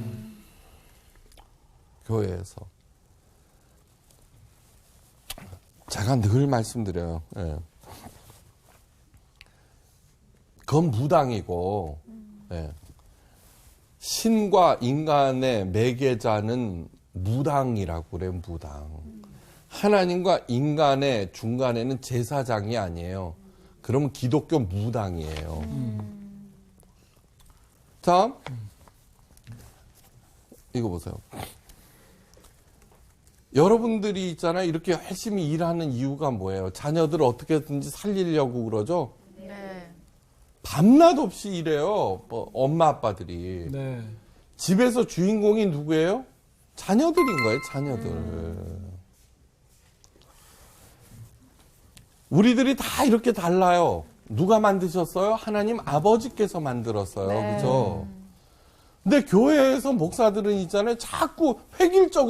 교회에서. 제가 늘 말씀드려요. 예. 그건 무당이고, 예. 신과 인간의 매개자는 무당이라고 그래요. 무당. 하나님과 인간의 중간에는 제사장이 아니에요. 그러면 기독교 무당이에요. 자, 이거 보세요. 여러분들이 있잖아요. 이렇게 열심히 일하는 이유가 뭐예요? 자녀들을 어떻게든지 살리려고 그러죠? 네. 밤낮 없이 일해요. 엄마, 아빠들이. 네. 집에서 주인공이 누구예요? 자녀들인 거예요, 자녀들. 우리들이 다 이렇게 달라요. 누가 만드셨어요? 하나님 아버지께서 만들었어요. 그죠? 근데 교회에서 목사들은 있잖아요. 자꾸 획일적으로